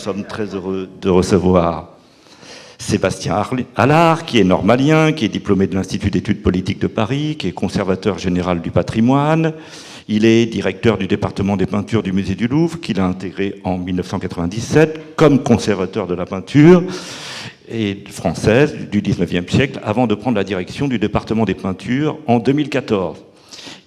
sommes très heureux de recevoir Sébastien Allard, qui est normalien, qui est diplômé de l'Institut d'études politiques de Paris, qui est conservateur général du patrimoine. Il est directeur du département des peintures du musée du Louvre, qu'il a intégré en 1997 comme conservateur de la peinture et française du 19e siècle, avant de prendre la direction du département des peintures en 2014.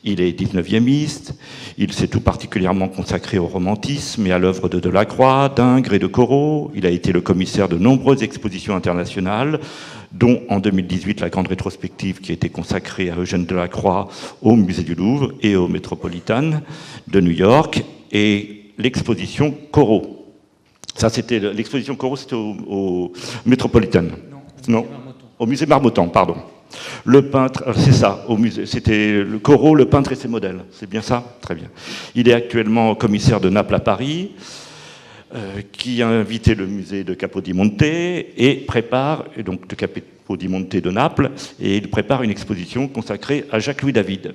Il est 19e-iste, il s'est tout particulièrement consacré au romantisme et à l'œuvre de Delacroix, d'Ingres et de Corot. Il a été le commissaire de nombreuses expositions internationales, dont en 2018 la grande rétrospective qui a été consacrée à Eugène Delacroix au musée du Louvre et au Metropolitan de New York, et l'exposition Corot. Ça, c'était l'exposition Corot, c'était au Metropolitan. Non, au musée Marmottan, pardon. Le peintre, c'est ça, au musée, c'était le Corot, le peintre et ses modèles. C'est bien ça? Très bien. Il est actuellement commissaire de Naples à Paris, qui a invité le musée de Capodimonte et prépare, et donc de Capodimonte de Naples, et il prépare une exposition consacrée à Jacques-Louis David.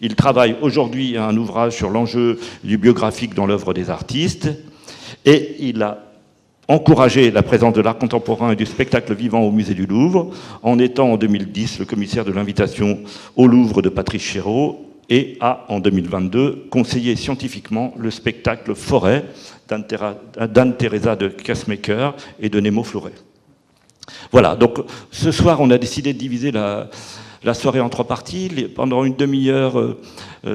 Il travaille aujourd'hui à un ouvrage sur l'enjeu du biographique dans l'œuvre des artistes, et il a encouragé la présence de l'art contemporain et du spectacle vivant au musée du Louvre, en étant en 2010 le commissaire de l'invitation au Louvre de Patrice Chéreau, et a, en 2022, conseillé scientifiquement le spectacle Forêt d'Anne-Theresa de Cassemaker et de Nemo Fleuret. Voilà, donc ce soir, on a décidé de diviser la soirée en trois parties. Pendant une demi-heure,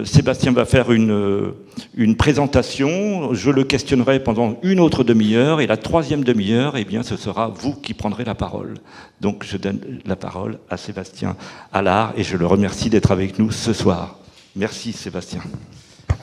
Sébastien va faire une présentation. Je le questionnerai pendant une autre demi-heure. Et la troisième demi-heure, eh bien, ce sera vous qui prendrez la parole. Donc, je donne la parole à Sébastien Allard et je le remercie d'être avec nous ce soir. Merci, Sébastien.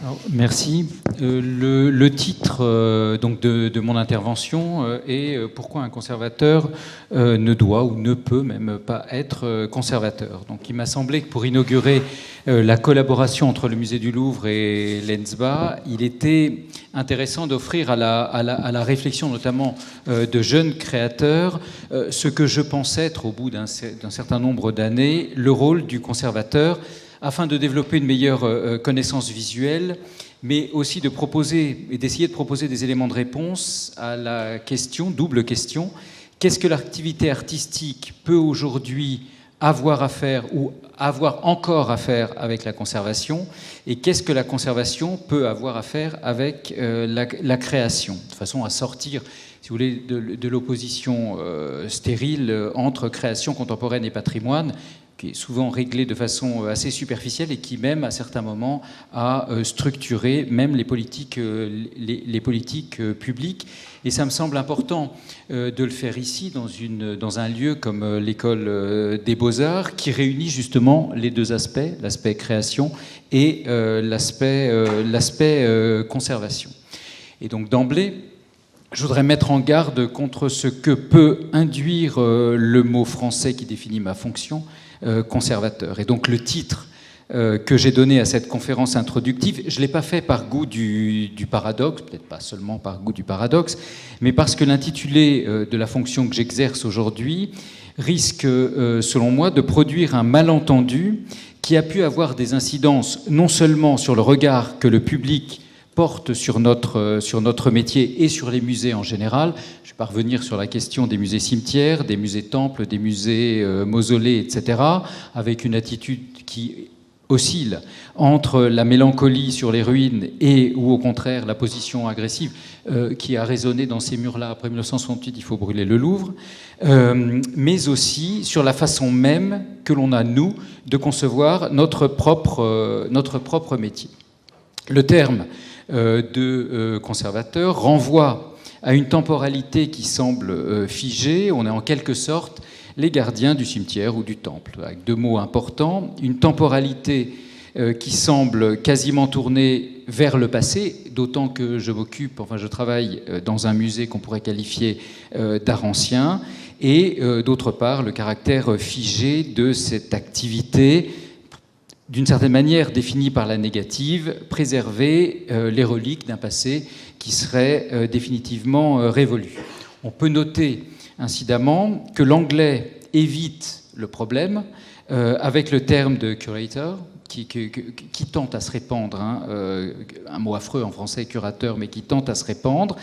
Alors, merci. Le titre donc de mon intervention est « Pourquoi un conservateur ne doit ou ne peut même pas être conservateur ». Donc il m'a semblé que pour inaugurer la collaboration entre le musée du Louvre et l'ENSBA, il était intéressant d'offrir à la réflexion notamment de jeunes créateurs ce que je pense être, au bout d'un certain nombre d'années, le rôle du conservateur, afin de développer une meilleure connaissance visuelle, mais aussi de proposer et d'essayer de proposer des éléments de réponse à la question, double question, qu'est-ce que l'activité artistique peut aujourd'hui avoir à faire ou avoir encore à faire avec la conservation, et qu'est-ce que la conservation peut avoir à faire avec la création, de façon à sortir, si vous voulez, de l'opposition stérile entre création contemporaine et patrimoine, qui est souvent réglé de façon assez superficielle et qui même, à certains moments, a structuré même les politiques publiques. Et ça me semble important de le faire ici, dans un lieu comme l'école des Beaux-Arts, qui réunit justement les deux aspects, l'aspect création et l'aspect conservation. Et donc d'emblée, je voudrais mettre en garde contre ce que peut induire le mot français qui définit ma fonction, conservateur. Et donc le titre que j'ai donné à cette conférence introductive, je ne l'ai pas fait par goût du paradoxe, peut-être pas seulement par goût du paradoxe, mais parce que l'intitulé de la fonction que j'exerce aujourd'hui risque, selon moi, de produire un malentendu qui a pu avoir des incidences non seulement sur le regard que le public porte sur notre métier et sur les musées en général. Je vais pas revenir sur la question des musées cimetières, des musées temples, des musées mausolées, etc., avec une attitude qui oscille entre la mélancolie sur les ruines et, ou au contraire, la position agressive qui a résonné dans ces murs-là après 1968, il faut brûler le Louvre, mais aussi sur la façon même que l'on a, nous, de concevoir notre propre métier. Le terme de conservateur renvoie à une temporalité qui semble figée. On est en quelque sorte les gardiens du cimetière ou du temple, avec deux mots importants. Une temporalité qui semble quasiment tournée vers le passé, d'autant que je travaille dans un musée qu'on pourrait qualifier d'art ancien, et d'autre part le caractère figé de cette activité, d'une certaine manière définie par la négative, préserver les reliques d'un passé qui serait définitivement révolu. On peut noter incidemment que l'anglais évite le problème avec le terme de curator, qui tente à se répandre, hein, un mot affreux en français, curateur, mais qui tente à se répandre.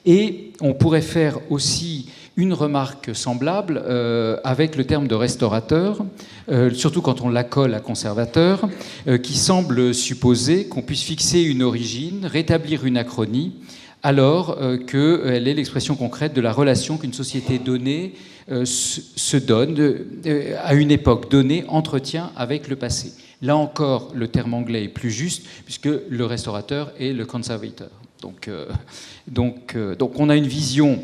Et on pourrait faire aussi une remarque semblable avec le terme de restaurateur, surtout quand on l'accole à conservateur, qui semble supposer qu'on puisse fixer une origine, rétablir une achronie, alors qu'elle est l'expression concrète de la relation qu'une société donnée se donne, à une époque donnée, entretient avec le passé. Là encore, le terme anglais est plus juste, puisque le restaurateur est le conservator. Donc on a une vision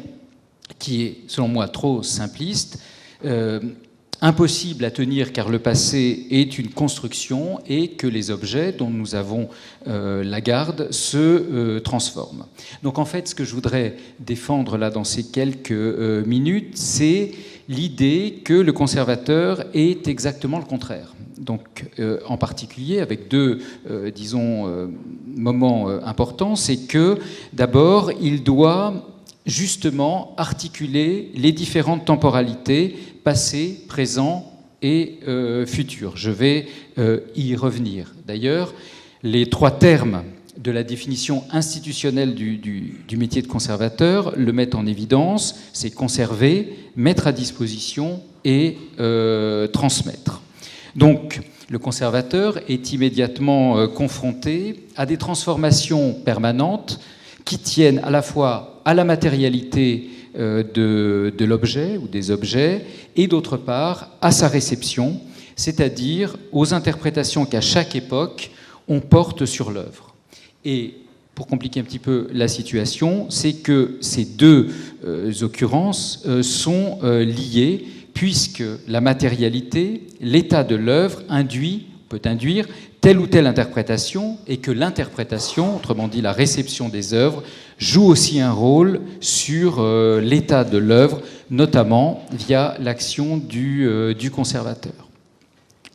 qui est, selon moi, trop simpliste, impossible à tenir car le passé est une construction et que les objets dont nous avons la garde se transforment. Donc en fait, ce que je voudrais défendre là dans ces quelques minutes, c'est l'idée que le conservateur est exactement le contraire. Donc en particulier avec deux, moments importants, c'est que d'abord, il doit justement articuler les différentes temporalités, passé, présent et futur. Je vais y revenir. D'ailleurs, les trois termes de la définition institutionnelle du métier de conservateur le mettent en évidence, c'est conserver, mettre à disposition et transmettre. Donc, le conservateur est immédiatement confronté à des transformations permanentes qui tiennent à la fois à la matérialité de l'objet ou des objets, et d'autre part à sa réception, c'est-à-dire aux interprétations qu'à chaque époque on porte sur l'œuvre. Et pour compliquer un petit peu la situation, c'est que ces deux occurrences sont liées, puisque la matérialité, l'état de l'œuvre peut induire telle ou telle interprétation, et que l'interprétation, autrement dit la réception des œuvres, joue aussi un rôle sur l'état de l'œuvre, notamment via l'action du conservateur.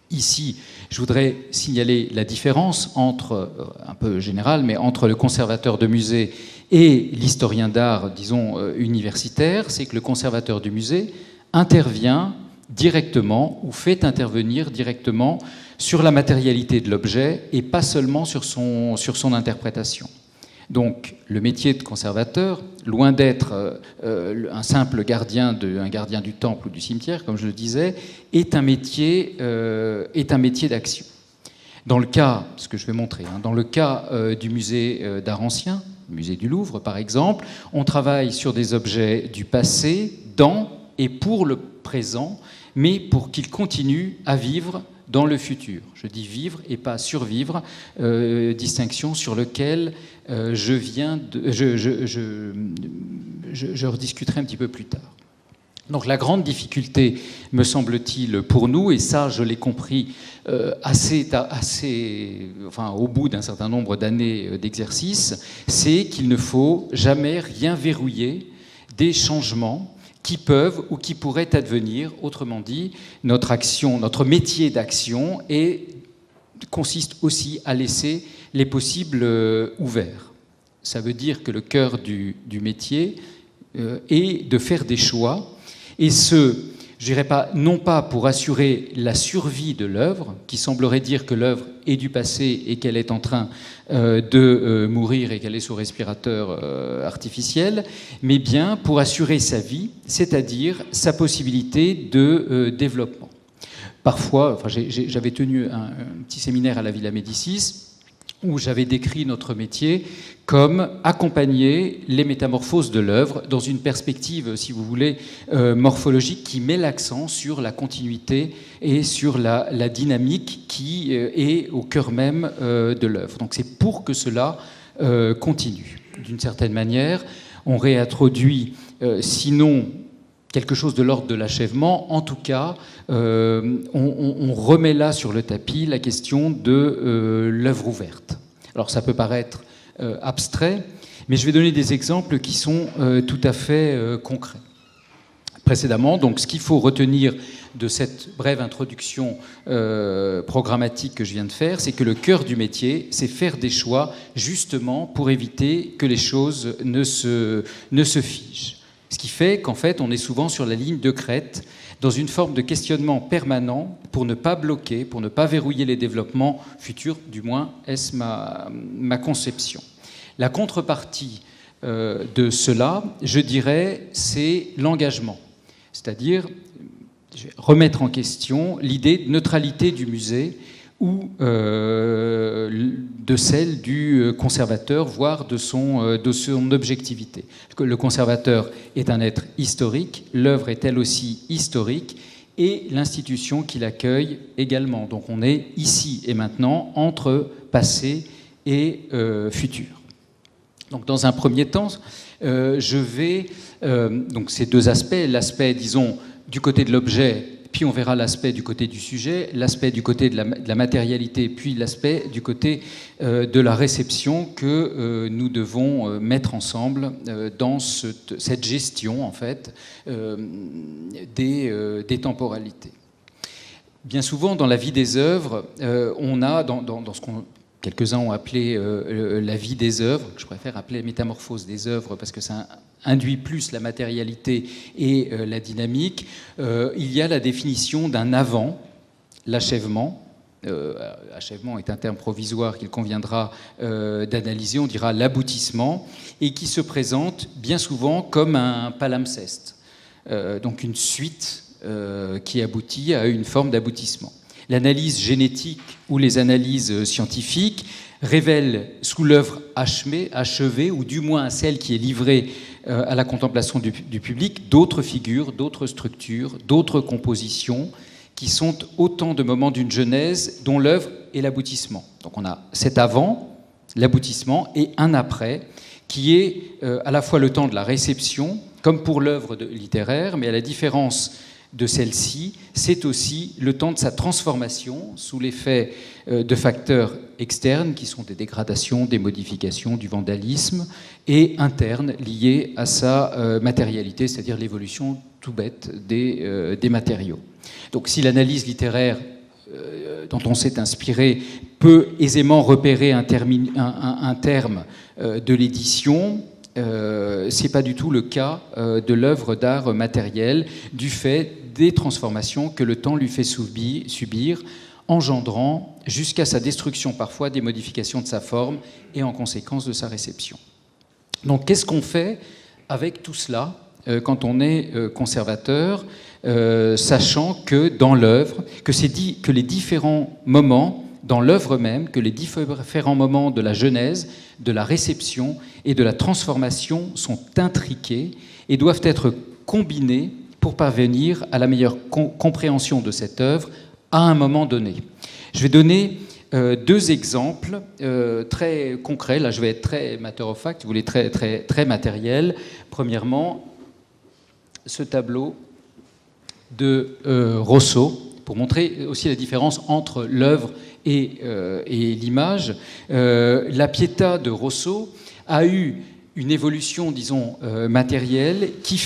Ici, je voudrais signaler la différence entre, un peu générale, mais entre le conservateur de musée et l'historien d'art, disons, universitaire. C'est que le conservateur du musée intervient directement ou fait intervenir directement sur la matérialité de l'objet et pas seulement sur son interprétation. Donc le métier de conservateur, loin d'être un simple gardien du temple ou du cimetière, comme je le disais, est un métier d'action. Dans le cas, ce que je vais montrer, dans le cas du musée d'art ancien, le musée du Louvre par exemple, on travaille sur des objets du passé, dans et pour le présent, mais pour qu'ils continuent à vivre dans le futur. Je dis vivre et pas survivre, distinction sur laquelle je rediscuterai un petit peu plus tard. Donc la grande difficulté, me semble-t-il, pour nous, et ça je l'ai compris au bout d'un certain nombre d'années d'exercice, c'est qu'il ne faut jamais rien verrouiller des changements qui peuvent ou qui pourraient advenir. Autrement dit, notre action, notre métier d'action consiste aussi à laisser les possibles ouverts. Ça veut dire que le cœur du métier est de faire des choix, et je dirais pas, non pas pour assurer la survie de l'œuvre, qui semblerait dire que l'œuvre est du passé et qu'elle est en train de mourir et qu'elle est sous respirateur artificiel, mais bien pour assurer sa vie, c'est-à-dire sa possibilité de développement. Parfois, j'avais tenu un petit séminaire à la Villa Médicis où j'avais décrit notre métier comme accompagner les métamorphoses de l'œuvre dans une perspective, si vous voulez, morphologique qui met l'accent sur la continuité et sur la dynamique qui est au cœur même de l'œuvre. Donc c'est pour que cela continue. D'une certaine manière, on réintroduit, sinon quelque chose de l'ordre de l'achèvement, en tout cas, on remet là sur le tapis la question de l'œuvre ouverte. Alors ça peut paraître abstrait, mais je vais donner des exemples qui sont tout à fait concrets. Précédemment, donc, ce qu'il faut retenir de cette brève introduction programmatique que je viens de faire, c'est que le cœur du métier, c'est faire des choix justement pour éviter que les choses ne se figent. Ce qui fait qu'en fait, on est souvent sur la ligne de crête, dans une forme de questionnement permanent pour ne pas bloquer, pour ne pas verrouiller les développements futurs, du moins est-ce ma conception. La contrepartie de cela, je dirais, c'est l'engagement. C'est-à-dire, je vais remettre en question l'idée de neutralité du musée ou de celle du conservateur, voire de son objectivité. Le conservateur est un être historique, l'œuvre est elle aussi historique, et l'institution qui l'accueille également. Donc on est ici et maintenant entre passé et futur. Donc dans un premier temps, je vais... donc ces deux aspects, l'aspect, disons, du côté de l'objet, puis on verra l'aspect du côté du sujet, l'aspect du côté de la matérialité, puis l'aspect du côté de la réception que nous devons mettre ensemble dans cette gestion, en fait, des temporalités. Bien souvent, dans la vie des œuvres, on a, dans ce qu'on... Quelques-uns ont appelé la vie des œuvres, que je préfère appeler métamorphose des œuvres parce que ça induit plus la matérialité et la dynamique. Il y a la définition d'un avant, l'achèvement. Achèvement est un terme provisoire qu'il conviendra d'analyser, on dira l'aboutissement, et qui se présente bien souvent comme un palimpseste, donc une suite qui aboutit à une forme d'aboutissement. L'analyse génétique ou les analyses scientifiques révèlent sous l'œuvre achevée, ou du moins celle qui est livrée à la contemplation du public, d'autres figures, d'autres structures, d'autres compositions, qui sont autant de moments d'une genèse dont l'œuvre est l'aboutissement. Donc on a cet avant, l'aboutissement, et un après, qui est à la fois le temps de la réception, comme pour l'œuvre littéraire, mais à la différence de celle-ci, c'est aussi le temps de sa transformation sous l'effet de facteurs externes qui sont des dégradations, des modifications, du vandalisme, et internes liés à sa matérialité, c'est-à-dire l'évolution tout bête des matériaux. Donc si l'analyse littéraire dont on s'est inspiré peut aisément repérer un terme de l'édition, c'est pas du tout le cas de l'œuvre d'art matériel, du fait des transformations que le temps lui fait subir, engendrant jusqu'à sa destruction parfois des modifications de sa forme et en conséquence de sa réception. Donc qu'est-ce qu'on fait avec tout cela quand on est conservateur, sachant que dans l'œuvre, que les différents moments dans l'œuvre même, que les différents moments de la genèse, de la réception et de la transformation sont intriqués et doivent être combinés pour parvenir à la meilleure compréhension de cette œuvre à un moment donné. Je vais donner deux exemples très concrets. Là, je vais être très matter of fact, vous voulez très, très, très matériel. Premièrement, ce tableau de Rosso, pour montrer aussi la différence entre l'œuvre et l'image. La Pietà de Rosso a eu une évolution, disons, matérielle qui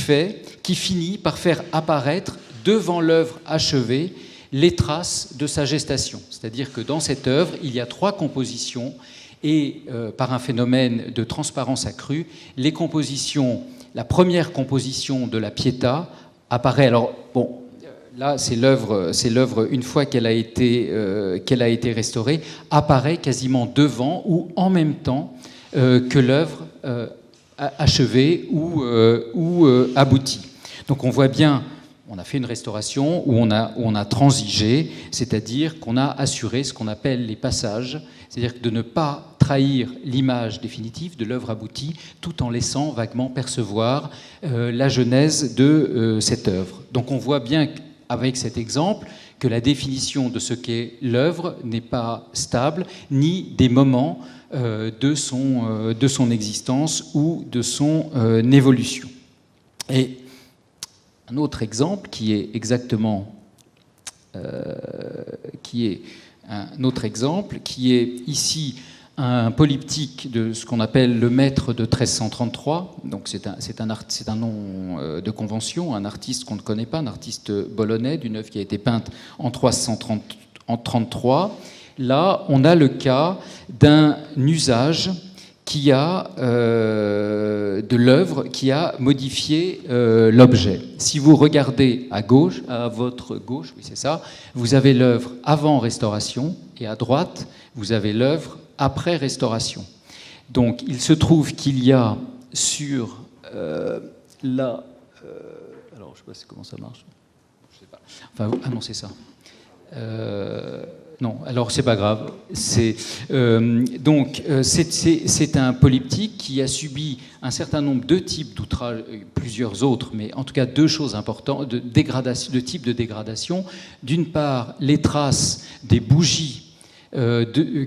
finit par faire apparaître devant l'œuvre achevée les traces de sa gestation. C'est-à-dire que dans cette œuvre, il y a 3 compositions et par un phénomène de transparence accrue, les compositions, la première composition de la Pietà apparaît. Alors, bon, là, c'est l'œuvre une fois qu'elle a été restaurée, apparaît quasiment devant ou en même temps que l'œuvre achevée ou aboutie. Donc on voit bien, on a fait une restauration où on a transigé, c'est-à-dire qu'on a assuré ce qu'on appelle les passages, c'est-à-dire de ne pas trahir l'image définitive de l'œuvre aboutie, tout en laissant vaguement percevoir la genèse de cette œuvre. Donc on voit bien avec cet exemple que la définition de ce qu'est l'œuvre n'est pas stable, ni des moments de son existence ou de son évolution. Et un autre exemple qui est ici un polyptyque de ce qu'on appelle le maître de 1333. Donc c'est un nom de convention, un artiste qu'on ne connaît pas, un artiste bolonais d'une œuvre qui a été peinte en 333. Là, on a le cas d'un usage qui a de l'œuvre qui a modifié l'objet. Si vous regardez à gauche, à votre gauche, oui c'est ça, vous avez l'œuvre avant Restauration et à droite, vous avez l'œuvre après Restauration. Donc il se trouve qu'il y a sur la... alors je ne sais pas comment ça marche. Je sais pas. Enfin, ah non, c'est ça. Non, alors c'est pas grave. C'est un polyptyque qui a subi un certain nombre de types d'outrages, plusieurs autres, mais en tout cas deux choses importantes, de types de dégradation. D'une part, les traces des bougies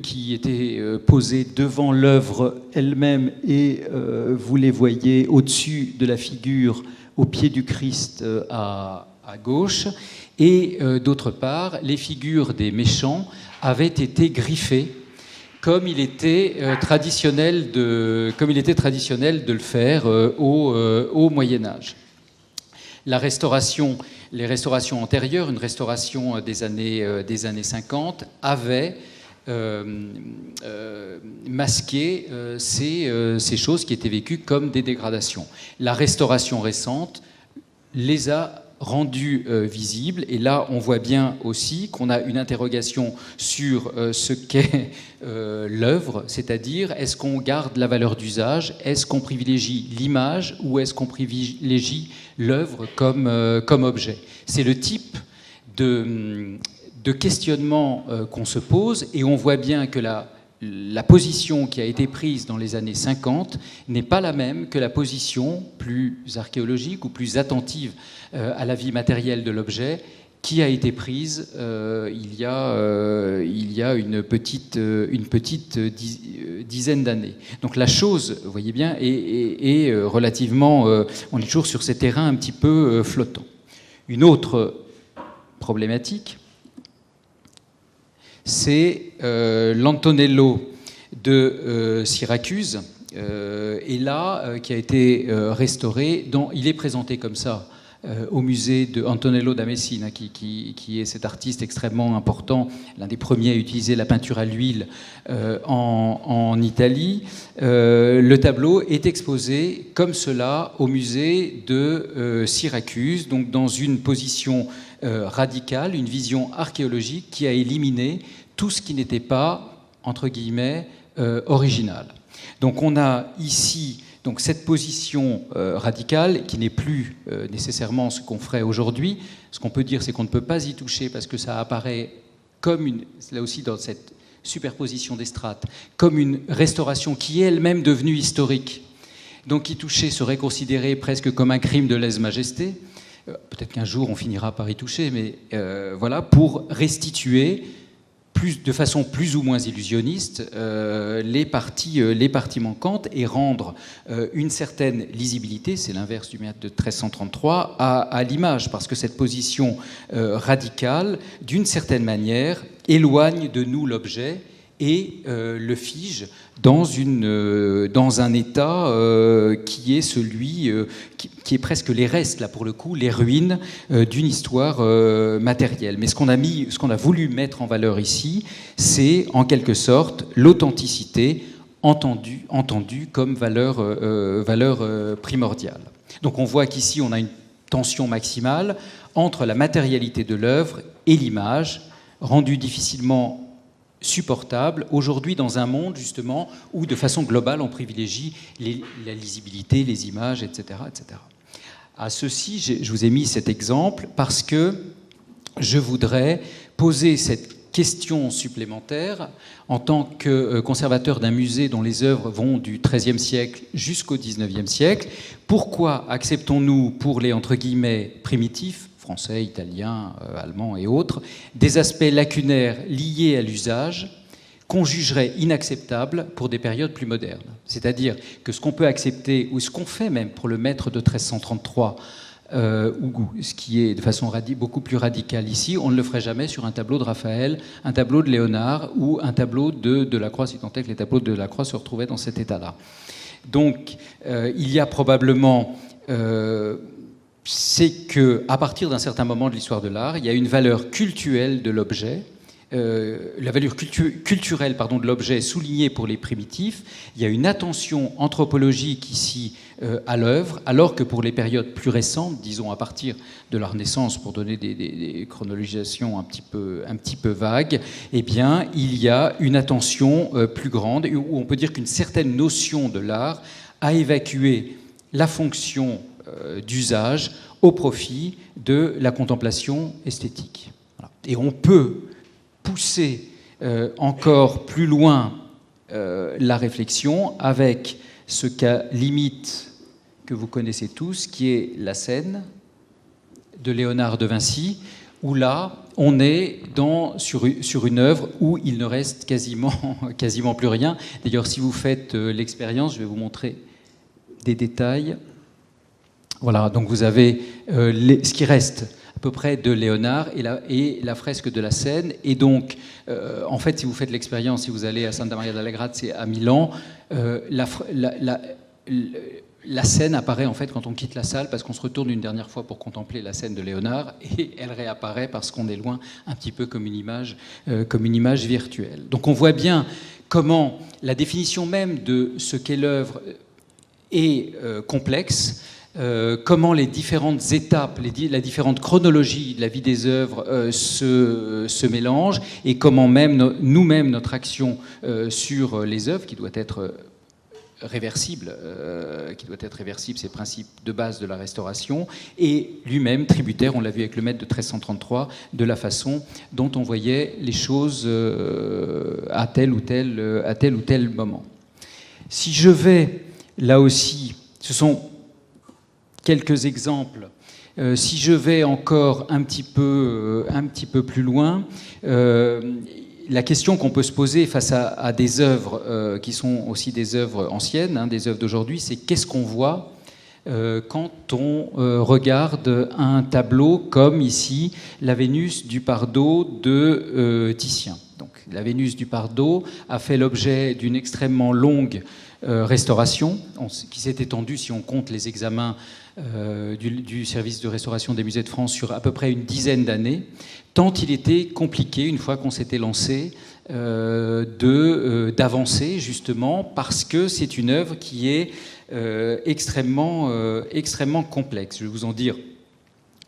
qui étaient posées devant l'œuvre elle-même, et vous les voyez au-dessus de la figure, au pied du Christ à gauche. Et d'autre part, les figures des méchants avaient été griffées, comme il était traditionnel de le faire au Moyen-Âge. La restauration, les restaurations antérieures, une restauration des années 50, avait masqué ces choses qui étaient vécues comme des dégradations. La restauration récente les a rendu visible, et là on voit bien aussi qu'on a une interrogation sur ce qu'est l'œuvre, c'est-à-dire est-ce qu'on garde la valeur d'usage, est-ce qu'on privilégie l'image ou est-ce qu'on privilégie l'œuvre comme objet. C'est le type de questionnement qu'on se pose, et on voit bien que la position qui a été prise dans les années 50 n'est pas la même que la position plus archéologique ou plus attentive à la vie matérielle de l'objet qui a été prise il y a une petite dizaine d'années. Donc la chose, vous voyez bien, est relativement... on est toujours sur ces terrains un petit peu flottants. Une autre problématique, c'est l'Antonello de Syracuse, et là, qui a été restauré. Il est présenté comme ça au musée de Antonello da Messina, qui est cet artiste extrêmement important, l'un des premiers à utiliser la peinture à l'huile en Italie. Le tableau est exposé comme cela au musée de Syracuse, donc dans une position radicale, une vision archéologique qui a éliminé tout ce qui n'était pas, entre guillemets, original. Donc on a ici donc cette position radicale qui n'est plus nécessairement ce qu'on ferait aujourd'hui. Ce qu'on peut dire, c'est qu'on ne peut pas y toucher parce que ça apparaît comme là aussi dans cette superposition des strates, comme une restauration qui est elle-même devenue historique. Donc y toucher serait considéré presque comme un crime de lèse-majesté. Peut-être qu'un jour on finira par y toucher, mais voilà, pour restituer de façon plus ou moins illusionniste les parties manquantes et rendre une certaine lisibilité, c'est l'inverse du maître de 1333, à l'image, parce que cette position radicale, d'une certaine manière, éloigne de nous l'objet et le fige dans un état qui est celui qui est presque les restes, là pour le coup, les ruines d'une histoire matérielle. Mais ce qu'on a voulu mettre en valeur ici, c'est en quelque sorte l'authenticité entendue comme valeur primordiale. Donc on voit qu'ici on a une tension maximale entre la matérialité de l'œuvre et l'image, rendue difficilement supportable aujourd'hui dans un monde justement où de façon globale on privilégie la lisibilité, les images, etc., etc. À ceci, je vous ai mis cet exemple parce que je voudrais poser cette question supplémentaire en tant que conservateur d'un musée dont les œuvres vont du XIIIe siècle jusqu'au XIXe siècle. Pourquoi acceptons-nous pour les entre guillemets primitifs, français, italien, allemand et autres, des aspects lacunaires liés à l'usage qu'on jugerait inacceptables pour des périodes plus modernes. C'est-à-dire que ce qu'on peut accepter, ou ce qu'on fait même pour le maître de 1333, ou ce qui est de façon beaucoup plus radicale ici, on ne le ferait jamais sur un tableau de Raphaël, un tableau de Léonard ou un tableau de Delacroix, si tant est que les tableaux de Delacroix se retrouvaient dans cet état-là. Donc, il y a probablement... c'est qu'à partir d'un certain moment de l'histoire de l'art, il y a une valeur cultuelle de l'objet, la valeur culturelle de l'objet soulignée pour les primitifs. Il y a une attention anthropologique ici à l'œuvre, alors que pour les périodes plus récentes, disons à partir de la Renaissance, pour donner des chronologisations un petit peu vagues, eh bien, il y a une attention plus grande, où on peut dire qu'une certaine notion de l'art a évacué la fonction d'usage au profit de la contemplation esthétique. Voilà. Et on peut pousser encore plus loin la réflexion avec ce cas limite que vous connaissez tous, qui est la scène de Léonard de Vinci, où là, on est sur une œuvre où il ne reste quasiment plus rien. D'ailleurs, si vous faites l'expérience, je vais vous montrer des détails. Voilà, donc vous avez ce qui reste à peu près de Léonard et la fresque de la Seine. Et donc, en fait, si vous faites l'expérience, si vous allez à Santa Maria della Grazia à Milan, la scène apparaît en fait quand on quitte la salle, parce qu'on se retourne une dernière fois pour contempler la scène de Léonard, et elle réapparaît parce qu'on est loin, un petit peu comme une image virtuelle. Donc on voit bien comment la définition même de ce qu'est l'œuvre est complexe, comment les différentes étapes, la différente chronologie de la vie des œuvres se mélangent, et comment même nous-mêmes, notre action sur les œuvres, qui doit être réversible, c'est le principe de base de la restauration, et lui-même tributaire, on l'a vu avec le maître de 1333, de la façon dont on voyait les choses à tel ou tel moment. Si je vais, là aussi, ce sont quelques exemples. Si je vais encore un petit peu plus loin, la question qu'on peut se poser face à des œuvres qui sont aussi des œuvres anciennes, des œuvres d'aujourd'hui, c'est qu'est-ce qu'on voit quand on regarde un tableau comme ici la Vénus du Pardo de Titien. Donc, la Vénus du Pardo a fait l'objet d'une extrêmement longue restauration qui s'est étendue, si on compte les examens du service de restauration des musées de France, sur à peu près une dizaine d'années, tant il était compliqué, une fois qu'on s'était lancé, d'avancer, justement, parce que c'est une œuvre qui est extrêmement complexe. Je vais vous en dire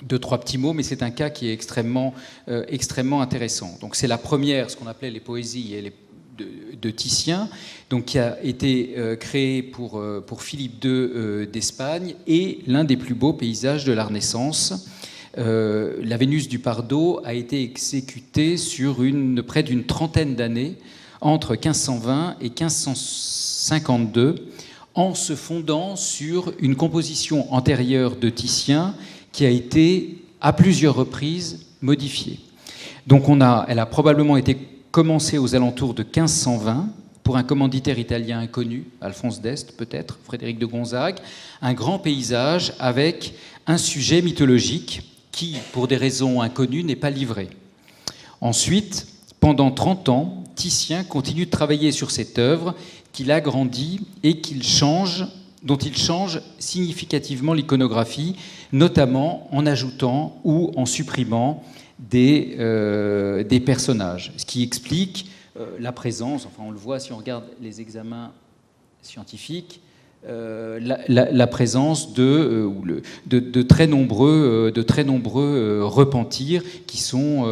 2-3 petits mots, mais c'est un cas qui est extrêmement intéressant. Donc c'est la première, ce qu'on appelait les poésies de Titien, donc qui a été créé pour Philippe II d'Espagne, et l'un des plus beaux paysages de la Renaissance. La Vénus du Pardo a été exécutée sur près d'une trentaine d'années, entre 1520 et 1552, en se fondant sur une composition antérieure de Titien qui a été à plusieurs reprises modifiée. Donc elle a probablement été commencée aux alentours de 1520 pour un commanditaire italien inconnu, Alphonse d'Este peut-être, Frédéric de Gonzague, un grand paysage avec un sujet mythologique qui, pour des raisons inconnues, n'est pas livré. Ensuite, pendant 30 ans, Titien continue de travailler sur cette œuvre qu'il agrandit et dont il change significativement l'iconographie, notamment en ajoutant ou en supprimant des personnages, ce qui explique la présence, enfin on le voit si on regarde les examens scientifiques, la présence de très nombreux repentirs qui sont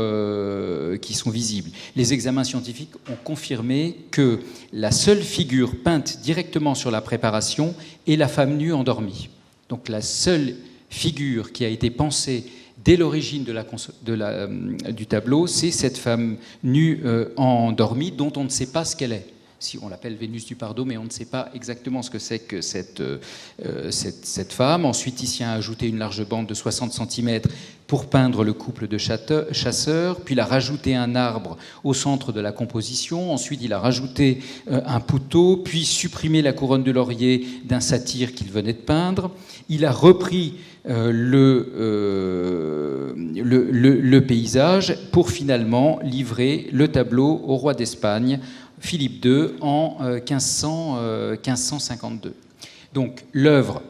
visibles. Les examens scientifiques ont confirmé que la seule figure peinte directement sur la préparation est la femme nue endormie. Donc la seule figure qui a été pensée dès l'origine du tableau, c'est cette femme nue endormie, dont on ne sait pas ce qu'elle est. Si on l'appelle Vénus du Pardo, mais on ne sait pas exactement ce que c'est que cette femme. Ensuite, Titien a ajouté une large bande de 60 cm pour peindre le couple de chasseurs, puis il a rajouté un arbre au centre de la composition. Ensuite, il a rajouté un pouteau, puis supprimé la couronne de laurier d'un satyre qu'il venait de peindre. Il a repris le paysage pour finalement livrer le tableau au roi d'Espagne, Philippe II, en 1552. Donc l'œuvre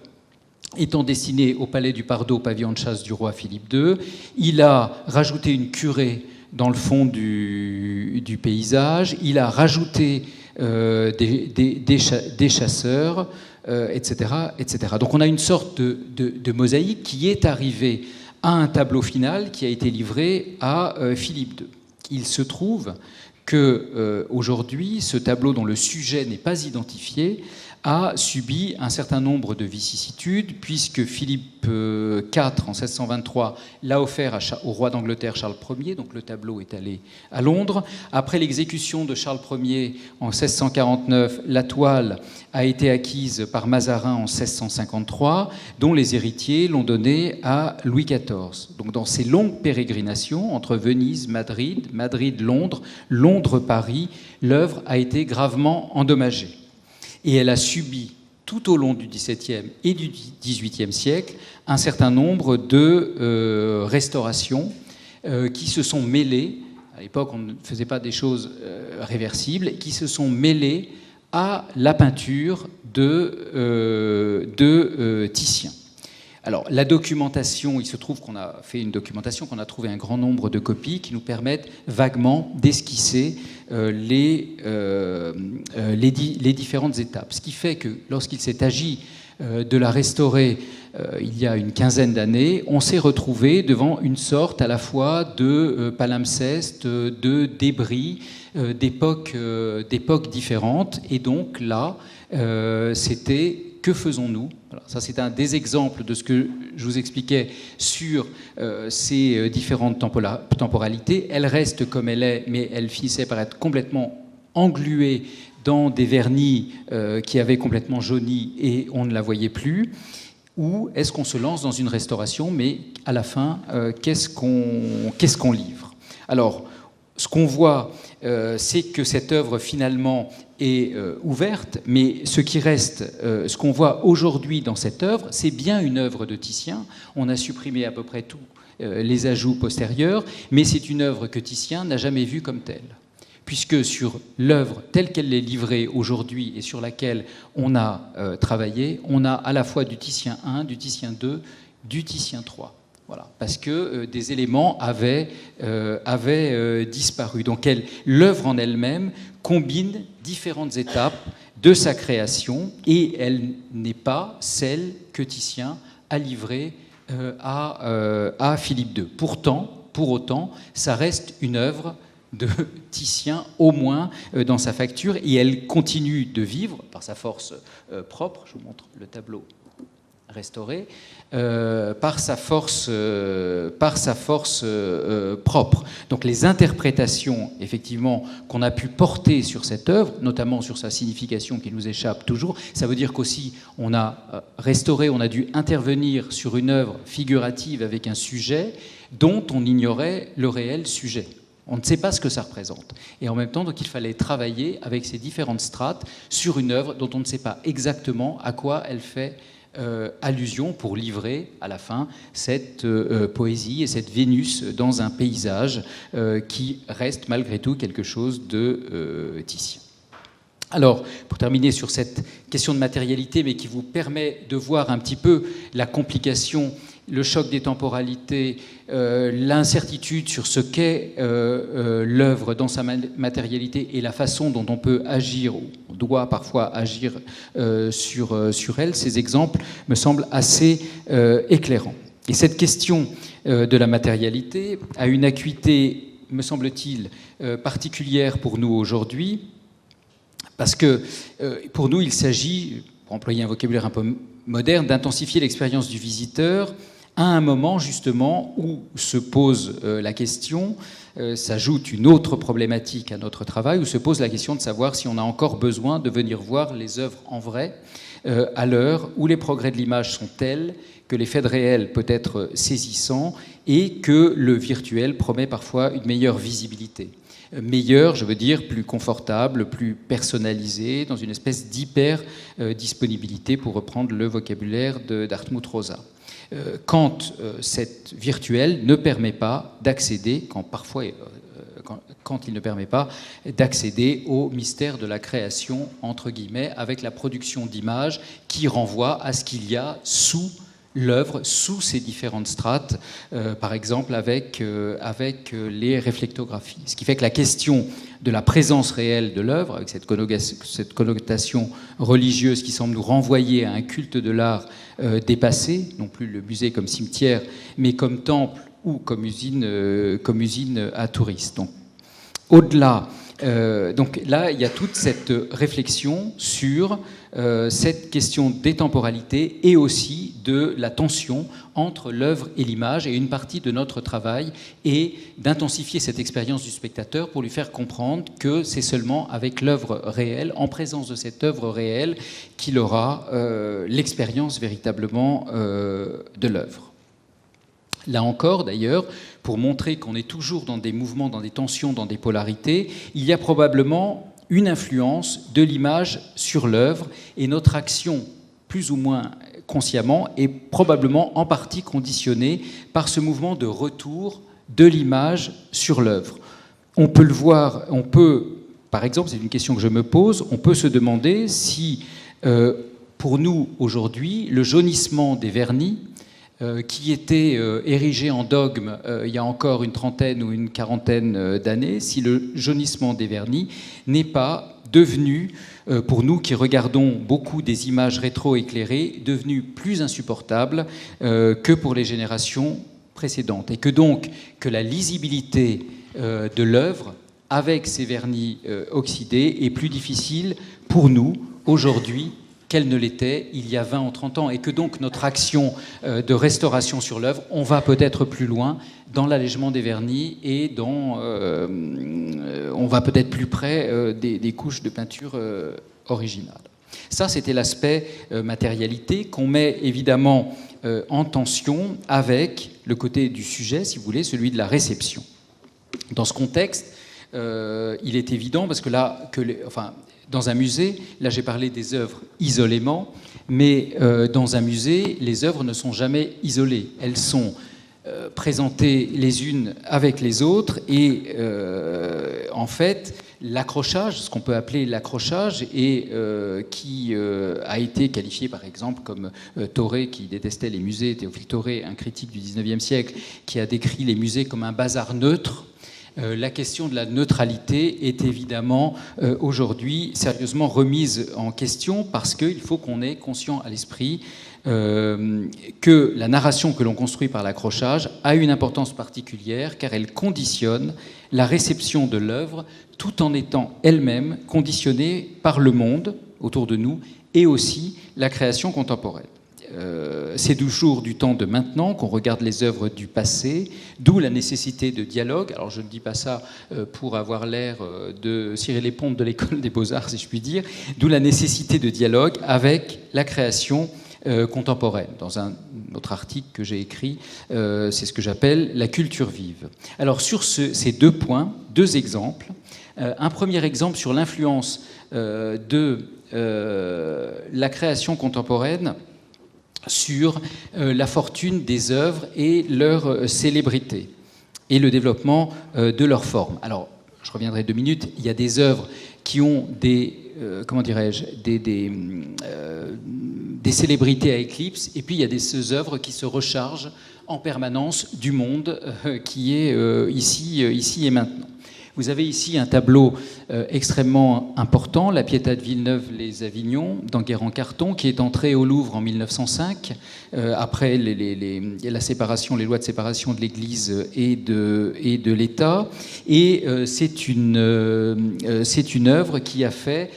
étant destinée au palais du Pardo, pavillon de chasse du roi Philippe II, il a rajouté une curée dans le fond du paysage. Il a rajouté des chasseurs, etc., etc. Donc on a une sorte de mosaïque qui est arrivée à un tableau final qui a été livré à Philippe II. Il se trouve que aujourd'hui, ce tableau dont le sujet n'est pas identifié a subi un certain nombre de vicissitudes, puisque Philippe IV, en 1623, l'a offert au roi d'Angleterre Charles Ier, donc le tableau est allé à Londres. Après l'exécution de Charles Ier en 1649, la toile a été acquise par Mazarin en 1653, dont les héritiers l'ont donnée à Louis XIV. Donc dans ces longues pérégrinations entre Venise, Madrid, Madrid-Londres, Londres-Paris, l'œuvre a été gravement endommagée. Et elle a subi, tout au long du XVIIe et du XVIIIe siècle, un certain nombre de restaurations qui se sont mêlées, à l'époque on ne faisait pas des choses réversibles, qui se sont mêlées à la peinture de Titien. Alors, la documentation, il se trouve qu'on a fait une documentation, qu'on a trouvé un grand nombre de copies qui nous permettent vaguement d'esquisser les différentes étapes. Ce qui fait que lorsqu'il s'est agi de la restaurer il y a une quinzaine d'années, on s'est retrouvé devant une sorte à la fois de palimpseste, de débris, d'époques différentes. Et donc là, c'était... Que faisons-nous ? Voilà, ça, c'est un des exemples de ce que je vous expliquais sur ces différentes temporalités. Elle reste comme elle est, mais elle finissait par être complètement engluée dans des vernis qui avaient complètement jauni et on ne la voyait plus. Ou est-ce qu'on se lance dans une restauration, mais à la fin, qu'est-ce qu'on livre ? Alors, ce qu'on voit, c'est que cette œuvre, finalement, est ouverte, mais ce qui reste, ce qu'on voit aujourd'hui dans cette œuvre, c'est bien une œuvre de Titien. On a supprimé à peu près tous les ajouts postérieurs, mais c'est une œuvre que Titien n'a jamais vue comme telle. Puisque sur l'œuvre telle qu'elle est livrée aujourd'hui et sur laquelle on a travaillé, on a à la fois du Titien I, du Titien II, du Titien III. Voilà, parce que des éléments avaient disparu. Donc l'œuvre en elle-même combine différentes étapes de sa création et elle n'est pas celle que Titien a livrée à Philippe II. Pour autant, ça reste une œuvre de Titien, au moins dans sa facture, et elle continue de vivre par sa force propre. Je vous montre le tableau restauré, par sa force propre. Donc les interprétations, effectivement, qu'on a pu porter sur cette œuvre, notamment sur sa signification qui nous échappe toujours, ça veut dire qu'aussi on a restauré, on a dû intervenir sur une œuvre figurative avec un sujet dont on ignorait le réel sujet. On ne sait pas ce que ça représente. Et en même temps, donc, il fallait travailler avec ces différentes strates sur une œuvre dont on ne sait pas exactement à quoi elle fait allusion pour livrer à la fin cette poésie et cette Vénus dans un paysage qui reste malgré tout quelque chose de Titien. Alors, pour terminer sur cette question de matérialité, mais qui vous permet de voir un petit peu la complication, le choc des temporalités, l'incertitude sur ce qu'est l'œuvre dans sa matérialité et la façon dont on peut agir, ou on doit parfois agir sur elle, ces exemples me semblent assez éclairants. Et cette question de la matérialité a une acuité, me semble-t-il, particulière pour nous aujourd'hui, parce que pour nous, il s'agit, pour employer un vocabulaire un peu moderne, d'intensifier l'expérience du visiteur à un moment justement où se pose la question, s'ajoute une autre problématique à notre travail, où se pose la question de savoir si on a encore besoin de venir voir les œuvres en vrai, à l'heure où les progrès de l'image sont tels que l'effet de réel peut être saisissant et que le virtuel promet parfois une meilleure visibilité. Meilleur, je veux dire, plus confortable, plus personnalisé, dans une espèce d'hyper-disponibilité, pour reprendre le vocabulaire d'Hartmut Rosa. Quand cette virtuelle ne permet pas d'accéder, quand il ne permet pas d'accéder au mystère de la création, entre guillemets, avec la production d'images qui renvoie à ce qu'il y a sous l'œuvre sous ses différentes strates, par exemple avec les réflectographies. Ce qui fait que la question de la présence réelle de l'œuvre, avec cette connotation religieuse qui semble nous renvoyer à un culte de l'art dépassé, non plus le musée comme cimetière, mais comme temple ou comme usine à touristes. Donc, au-delà, donc là, il y a toute cette réflexion sur cette question des temporalités et aussi de la tension entre l'œuvre et l'image. Et une partie de notre travail est d'intensifier cette expérience du spectateur pour lui faire comprendre que c'est seulement avec l'œuvre réelle, en présence de cette œuvre réelle, qu'il aura l'expérience véritablement de l'œuvre. Là encore, d'ailleurs, pour montrer qu'on est toujours dans des mouvements, dans des tensions, dans des polarités, il y a probablement une influence de l'image sur l'œuvre, et notre action, plus ou moins consciemment, est probablement en partie conditionnée par ce mouvement de retour de l'image sur l'œuvre. On peut le voir, par exemple, c'est une question que je me pose, on peut se demander si, pour nous, aujourd'hui, le jaunissement des vernis, qui était érigé en dogme il y a encore une trentaine ou une quarantaine d'années, si le jaunissement des vernis n'est pas devenu, pour nous qui regardons beaucoup des images rétro-éclairées, devenu plus insupportable que pour les générations précédentes. Et que donc, que la lisibilité de l'œuvre, avec ces vernis oxydés, est plus difficile pour nous, aujourd'hui, qu'elle ne l'était il y a 20 ou 30 ans, et que donc notre action de restauration sur l'œuvre, on va peut-être plus loin dans l'allègement des vernis et on va peut-être plus près des couches de peinture originales. Ça, c'était l'aspect matérialité qu'on met évidemment en tension avec le côté du sujet, si vous voulez, celui de la réception. Dans ce contexte, il est évident, parce que là, dans un musée, là j'ai parlé des œuvres isolément, mais dans un musée, les œuvres ne sont jamais isolées. Elles sont présentées les unes avec les autres, et en fait, l'accrochage, ce qu'on peut appeler l'accrochage, et qui a été qualifié par exemple comme Thoré, qui détestait les musées, Théophile Thoré, un critique du XIXe siècle, qui a décrit les musées comme un bazar neutre. La question de la neutralité est évidemment aujourd'hui sérieusement remise en question, parce qu'il faut qu'on ait conscient à l'esprit que la narration que l'on construit par l'accrochage a une importance particulière, car elle conditionne la réception de l'œuvre tout en étant elle-même conditionnée par le monde autour de nous et aussi la création contemporaine. C'est toujours du temps de maintenant qu'on regarde les œuvres du passé, d'où la nécessité de dialogue. Alors je ne dis pas ça pour avoir l'air de cirer les pompes de l'école des beaux-arts, si je puis dire, d'où la nécessité de dialogue avec la création contemporaine. Dans un autre article que j'ai écrit, c'est ce que j'appelle la culture vive. Alors sur ces deux points, deux exemples. Un premier exemple sur l'influence de la création contemporaine sur la fortune des œuvres et leur célébrité et le développement de leur forme. Alors, je reviendrai 2 minutes. Il y a des œuvres qui ont des célébrités à éclipse, et puis il y a ces œuvres qui se rechargent en permanence du monde qui est ici et maintenant. Vous avez ici un tableau extrêmement important, la Pietà de Villeneuve-les-Avignon, d'Enguerrand en carton, qui est entré au Louvre en 1905, après les lois de séparation de l'Église et de l'État. Et c'est une œuvre qui a fait,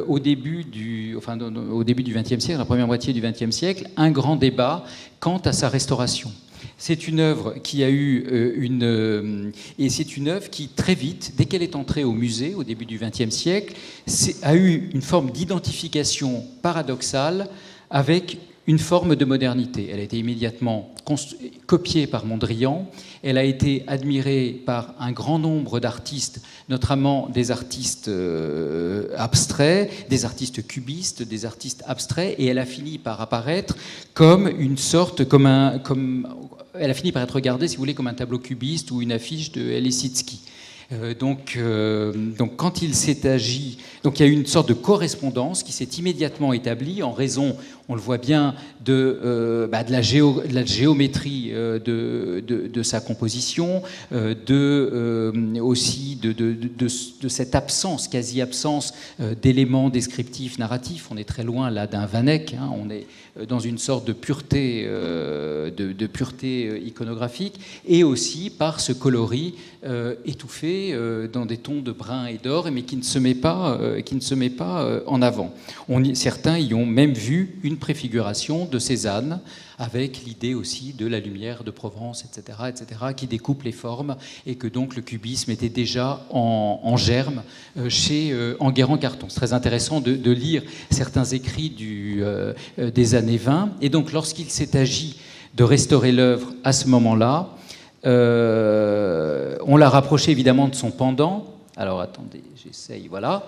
au début du XXe siècle, la première moitié du XXe siècle, un grand débat quant à sa restauration. C'est une œuvre qui a eu et c'est une œuvre qui, très vite, dès qu'elle est entrée au musée, au début du XXe siècle, a eu une forme d'identification paradoxale avec une forme de modernité. Elle a été immédiatement copiée par Mondrian, elle a été admirée par un grand nombre d'artistes, notamment des artistes abstraits, des artistes cubistes, des artistes abstraits, et elle a fini par apparaître comme une sorte, elle a fini par être regardée, si vous voulez, comme un tableau cubiste ou une affiche de Lissitzky. Donc, quand il s'est agi, donc il y a eu une sorte de correspondance qui s'est immédiatement établie en raison, on le voit bien, de la géométrie de sa composition, aussi de cette absence, quasi-absence d'éléments descriptifs, narratifs. On est très loin là d'un Van Eyck, hein, on est dans une sorte de pureté, iconographique, et aussi par ce coloris étouffé dans des tons de brun et d'or, mais qui ne se met pas, en avant. Certains y ont même vu une préfiguration de Cézanne, avec l'idée aussi de la lumière de Provence, etc., qui découpe les formes, et que donc le cubisme était déjà en germe chez Enguerrand-Carton. C'est très intéressant de lire certains écrits des années 20. Et donc, lorsqu'il s'est agi de restaurer l'œuvre à ce moment-là, on l'a rapproché évidemment de son pendant. Alors, attendez, j'essaye, voilà.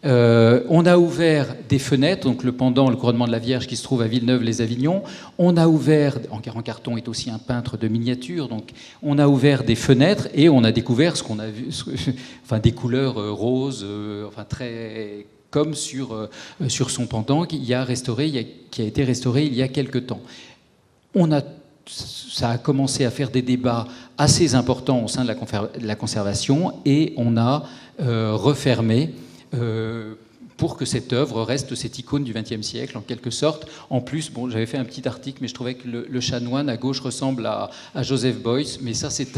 On a ouvert des fenêtres, donc le pendant, le couronnement de la Vierge qui se trouve à Villeneuve-les-Avignon. On a ouvert, Enguerrand-Carton est aussi un peintre de miniature, donc on a ouvert des fenêtres et on a découvert ce qu'on a vu, des couleurs roses, très comme sur son pendant qui a été restauré il y a quelque temps. Ça a commencé à faire des débats assez importants au sein de la conservation, et on a refermé pour que cette œuvre reste cette icône du XXe siècle, en quelque sorte. En plus, j'avais fait un petit article, mais je trouvais que le chanoine à gauche ressemble à Joseph Beuys, mais ça, c'est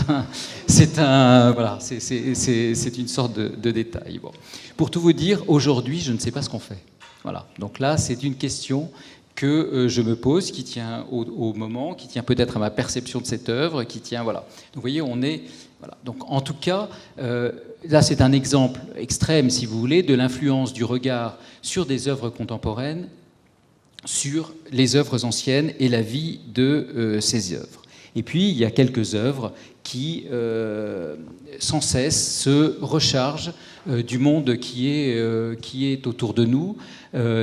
une sorte de détail. Bon. Pour tout vous dire, aujourd'hui, je ne sais pas ce qu'on fait. Voilà. Donc là, c'est une question que je me pose, qui tient au moment, qui tient peut-être à ma perception de cette œuvre, qui tient, voilà. Donc vous voyez, on est... Voilà. Donc en tout cas, là c'est un exemple extrême, si vous voulez, de l'influence du regard sur des œuvres contemporaines, sur les œuvres anciennes et la vie de ces œuvres. Et puis, il y a quelques œuvres qui, sans cesse, se rechargent du monde qui est autour de nous.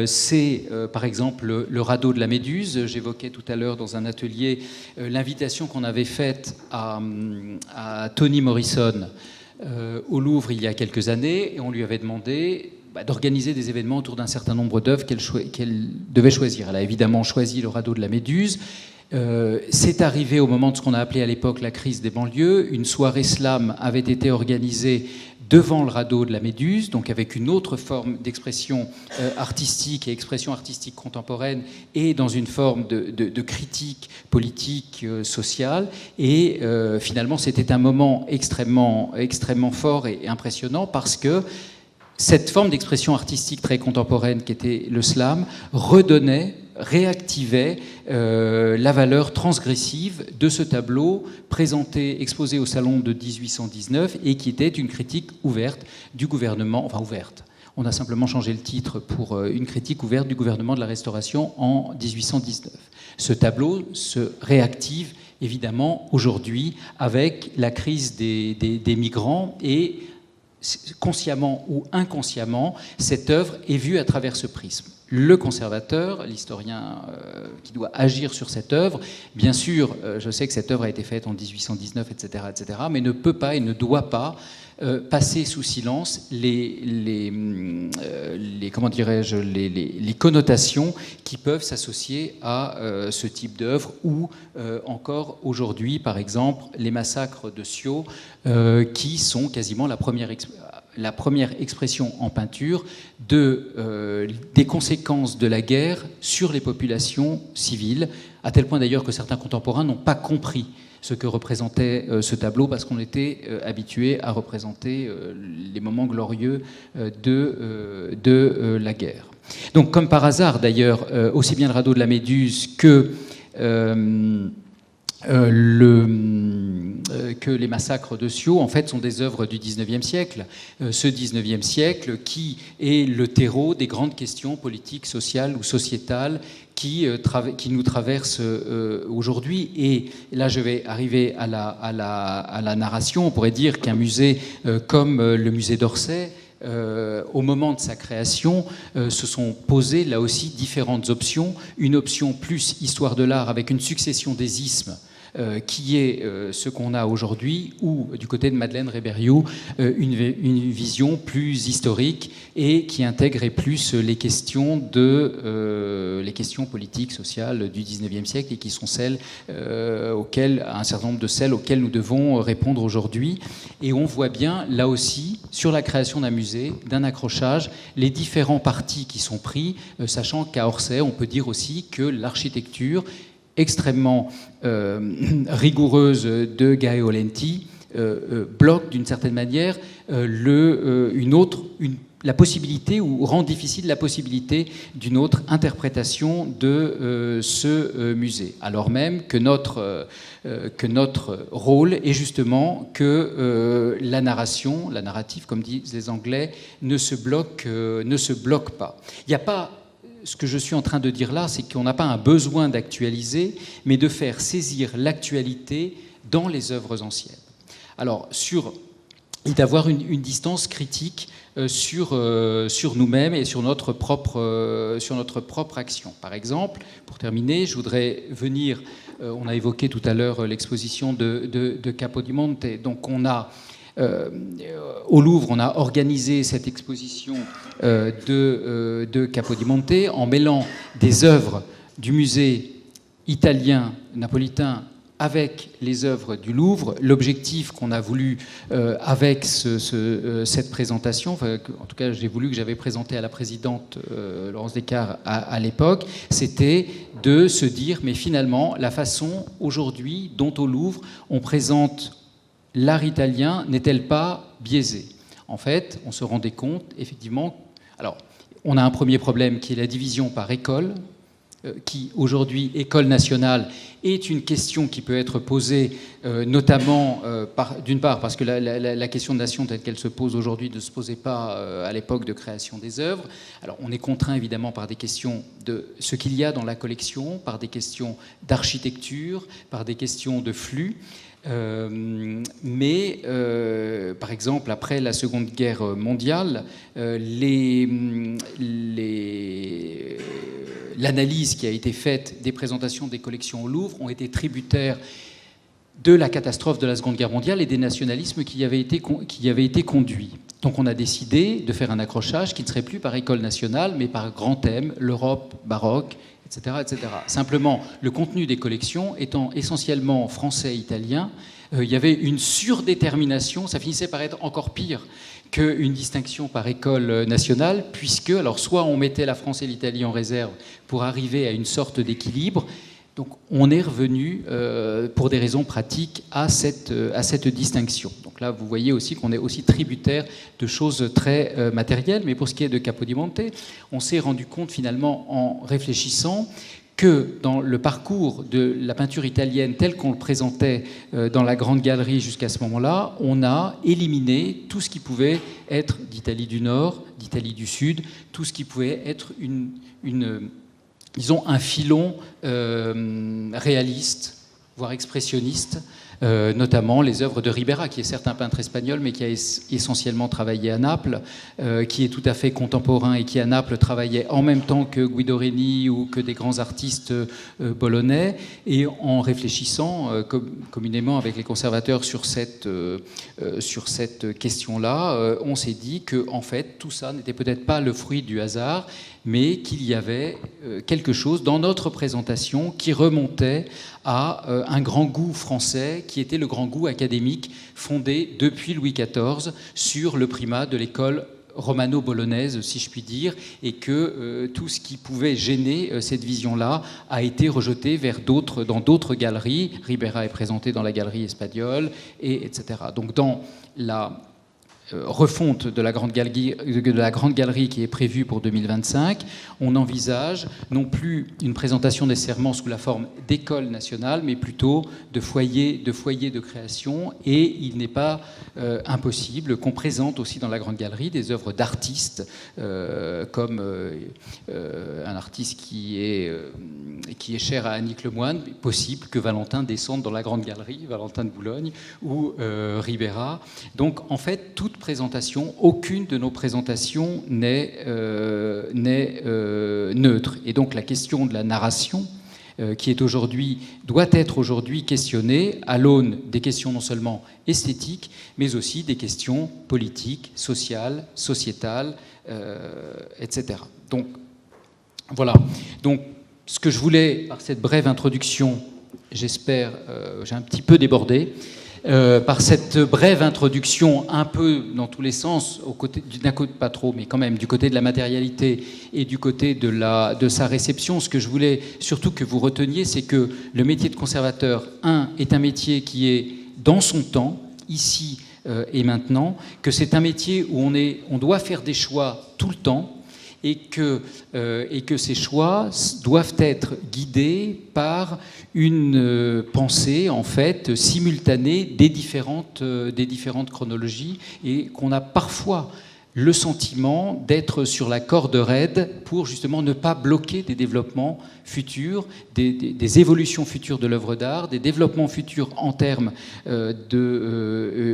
C'est, par exemple, le radeau de la Méduse. J'évoquais tout à l'heure dans un atelier l'invitation qu'on avait faite à Toni Morrison au Louvre il y a quelques années, et on lui avait demandé d'organiser des événements autour d'un certain nombre d'œuvres qu'elle devait choisir. Elle a évidemment choisi le radeau de la Méduse. C'est arrivé au moment de ce qu'on a appelé à l'époque la crise des banlieues. Une soirée slam avait été organisée devant le radeau de la Méduse, donc avec une autre forme d'expression artistique et expression artistique contemporaine, et dans une forme de critique politique, sociale. Et finalement, c'était un moment extrêmement, extrêmement fort et impressionnant, parce que cette forme d'expression artistique très contemporaine qu'était le slam réactivait la valeur transgressive de ce tableau exposé au salon de 1819, et qui était une critique ouverte du gouvernement, ouverte. On a simplement changé le titre pour une critique ouverte du gouvernement de la Restauration en 1819. Ce tableau se réactive évidemment aujourd'hui avec la crise des migrants, et consciemment ou inconsciemment, cette œuvre est vue à travers ce prisme. Le conservateur, l'historien qui doit agir sur cette œuvre, bien sûr, je sais que cette œuvre a été faite en 1819, etc., mais ne peut pas et ne doit pas passer sous silence les connotations qui peuvent s'associer à ce type d'œuvre, ou encore aujourd'hui, par exemple, les massacres de Sceaux, qui sont quasiment la première expression en peinture des conséquences de la guerre sur les populations civiles, à tel point d'ailleurs que certains contemporains n'ont pas compris ce que représentait ce tableau, parce qu'on était habitué à représenter les moments glorieux de la guerre. Donc, comme par hasard d'ailleurs, aussi bien le radeau de la Méduse que les massacres de Sceaux, en fait, sont des œuvres du XIXe siècle. Ce XIXe siècle qui est le terreau des grandes questions politiques, sociales ou sociétales qui nous traversent aujourd'hui. Et là, je vais arriver à la narration. On pourrait dire qu'un musée comme le musée d'Orsay, au moment de sa création, se sont posées là aussi différentes options. Une option plus histoire de l'art, avec une succession des ismes qui est ce qu'on a aujourd'hui, ou du côté de Madeleine Rébériou, une vision plus historique et qui intégrait plus les questions politiques, sociales du XIXe siècle et qui sont celles un certain nombre de celles auxquelles nous devons répondre aujourd'hui. Et on voit bien, là aussi, sur la création d'un musée, d'un accrochage, les différents partis qui sont pris, sachant qu'à Orsay, on peut dire aussi que l'architecture extrêmement rigoureuse de Gaeo Lenti bloque d'une certaine manière la possibilité, ou rend difficile la possibilité d'une autre interprétation de ce musée. Alors même que notre rôle est justement que la narrative, comme disent les Anglais, ne se bloque pas. Il n'y a pas... Ce que je suis en train de dire là, c'est qu'on n'a pas un besoin d'actualiser, mais de faire saisir l'actualité dans les œuvres anciennes. Alors, et d'avoir une distance critique sur nous-mêmes et sur notre propre action. Par exemple, pour terminer, je voudrais venir... on a évoqué tout à l'heure l'exposition de Capodimonte. Donc, au Louvre, on a organisé cette exposition de Capodimonte en mêlant des œuvres du musée italien, napolitain, avec les œuvres du Louvre. L'objectif qu'on a voulu avec cette présentation, enfin, en tout cas j'ai voulu que j'avais présenté à la présidente Laurence Descartes à l'époque, c'était de se dire, mais finalement, la façon aujourd'hui dont au Louvre on présente l'art italien n'est-elle pas biaisée ? En fait, on se rendait compte, effectivement... Alors, on a un premier problème qui est la division par école, qui aujourd'hui, école nationale, est une question qui peut être posée notamment, d'une part, parce que la question de nation telle qu'elle se pose aujourd'hui ne se posait pas à l'époque de création des œuvres. Alors, on est contraint évidemment par des questions de ce qu'il y a dans la collection, par des questions d'architecture, par des questions de flux. Mais, par exemple, après la Seconde Guerre mondiale, l'analyse qui a été faite des présentations des collections au Louvre ont été tributaires de la catastrophe de la Seconde Guerre mondiale et des nationalismes qui y avaient été conduits. Donc on a décidé de faire un accrochage qui ne serait plus par école nationale, mais par grand thème, l'Europe baroque, etc., etc. Simplement, le contenu des collections étant essentiellement français et italien, il y avait une surdétermination, ça finissait par être encore pire qu'une distinction par école nationale, puisque, alors, soit on mettait la France et l'Italie en réserve pour arriver à une sorte d'équilibre, donc on est revenu, pour des raisons pratiques, à cette distinction. Donc là, vous voyez aussi qu'on est aussi tributaire de choses très matérielles. Mais pour ce qui est de Capodimonte, on s'est rendu compte finalement en réfléchissant que dans le parcours de la peinture italienne telle qu'on le présentait dans la Grande Galerie jusqu'à ce moment-là, on a éliminé tout ce qui pouvait être d'Italie du Nord, d'Italie du Sud, tout ce qui pouvait être disons un filon réaliste, voire expressionniste, notamment les œuvres de Ribera, qui est certes un peintre espagnol, mais qui a essentiellement travaillé à Naples, qui est tout à fait contemporain et qui à Naples travaillait en même temps que Guido Reni ou que des grands artistes bolonais. Et en réfléchissant communément avec les conservateurs sur cette question-là, on s'est dit que en fait tout ça n'était peut-être pas le fruit du hasard, mais qu'il y avait quelque chose dans notre présentation qui remontait à un grand goût français, qui était le grand goût académique fondé depuis Louis XIV sur le primat de l'école romano-bolognaise, si je puis dire, et que tout ce qui pouvait gêner cette vision-là a été rejeté dans d'autres galeries. Ribera est présenté dans la galerie espagnole, etc. Donc dans la refonte de la Grande Galerie qui est prévue pour 2025, on envisage non plus une présentation nécessairement sous la forme d'école nationale, mais plutôt de foyer de création. Et il n'est pas impossible qu'on présente aussi dans la Grande Galerie des œuvres d'artistes, comme un artiste qui est cher à Annick Lemoine, possible que Valentin descende dans la Grande Galerie, Valentin de Boulogne, ou Ribera. Donc en fait, aucune de nos présentations n'est neutre. Et donc la question de la narration qui est doit être aujourd'hui questionné à l'aune des questions non seulement esthétiques, mais aussi des questions politiques, sociales, sociétales, etc. Donc, voilà. Donc, ce que je voulais, par cette brève introduction, j'espère, j'ai un petit peu débordé, par cette brève introduction un peu dans tous les sens, d'un côté, pas trop, mais quand même, du côté de la matérialité et du côté de sa réception, ce que je voulais surtout que vous reteniez, c'est que le métier de conservateur, est un métier qui est dans son temps, ici et maintenant, que c'est un métier où on doit faire des choix tout le temps, et que ces choix doivent être guidés par une pensée, en fait, simultanée des différentes chronologies, et qu'on a parfois le sentiment d'être sur la corde raide pour justement ne pas bloquer des développements futurs, des évolutions futures de l'œuvre d'art, des développements futurs en termes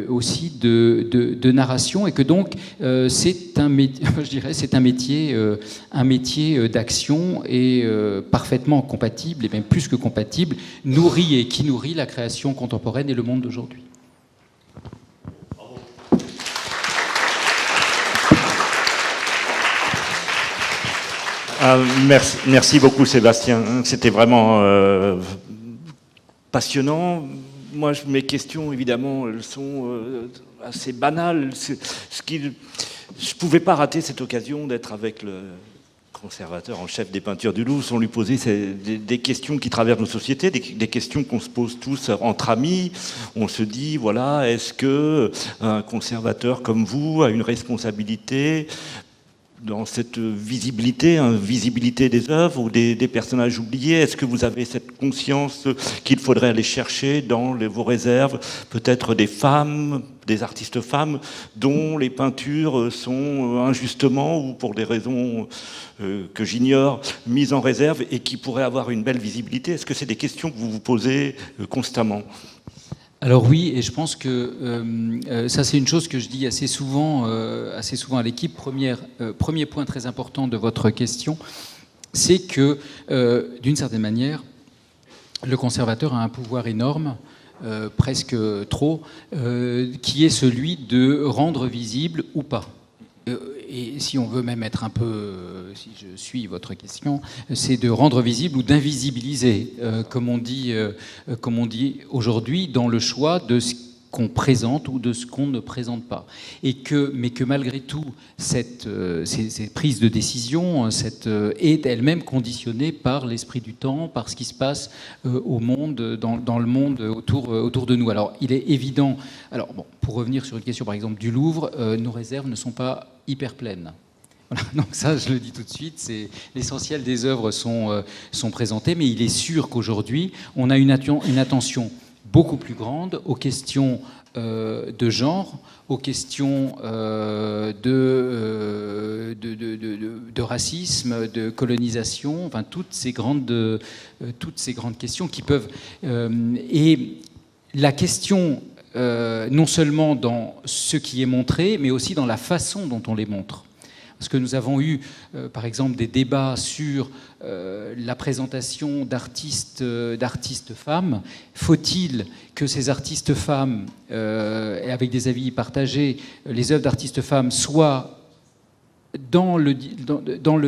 aussi de narration, et que donc c'est un métier, je dirais, c'est un métier d'action et parfaitement compatible, et même plus que compatible, qui nourrit la création contemporaine et le monde d'aujourd'hui. Merci beaucoup Sébastien, c'était vraiment passionnant. Moi, mes questions, évidemment, elles sont assez banales. Je ne pouvais pas rater cette occasion d'être avec le conservateur en chef des peintures du Louvre sans lui poser des questions qui traversent nos sociétés, des questions qu'on se pose tous entre amis. On se dit, voilà, est-ce qu'un conservateur comme vous a une responsabilité dans cette visibilité des œuvres ou des personnages oubliés? Est-ce que vous avez cette conscience qu'il faudrait aller chercher dans vos réserves, peut-être des femmes, des artistes femmes, dont les peintures sont injustement ou pour des raisons que j'ignore, mises en réserve et qui pourraient avoir une belle visibilité? Est-ce que c'est des questions que vous vous posez constamment? Alors oui, et je pense que ça c'est une chose que je dis assez souvent à l'équipe. Premier point très important de votre question, c'est que d'une certaine manière, le conservateur a un pouvoir énorme, presque trop, qui est celui de rendre visible ou pas. Et si on veut même être un peu, si je suis votre question, c'est de rendre visible ou d'invisibiliser, comme on dit aujourd'hui, dans le choix de ce qu'on présente ou de ce qu'on ne présente pas. Mais que malgré tout, ces prises de décision est elle-même conditionnée par l'esprit du temps, par ce qui se passe au monde, dans le monde autour de nous. Alors, il est évident... Alors, bon, pour revenir sur une question, par exemple, du Louvre, nos réserves ne sont pas hyper pleines. Voilà, donc ça, je le dis tout de suite, l'essentiel des œuvres sont présentées, mais il est sûr qu'aujourd'hui, on a une attention beaucoup plus grande aux questions de genre, aux questions de racisme, de colonisation, enfin toutes ces grandes questions qui peuvent... et la question, non seulement dans ce qui est montré, mais aussi dans la façon dont on les montre. Parce que nous avons eu, par exemple, des débats sur la présentation d'artistes femmes. Faut-il que ces artistes femmes, et avec des avis partagés, les œuvres d'artistes femmes soient dans le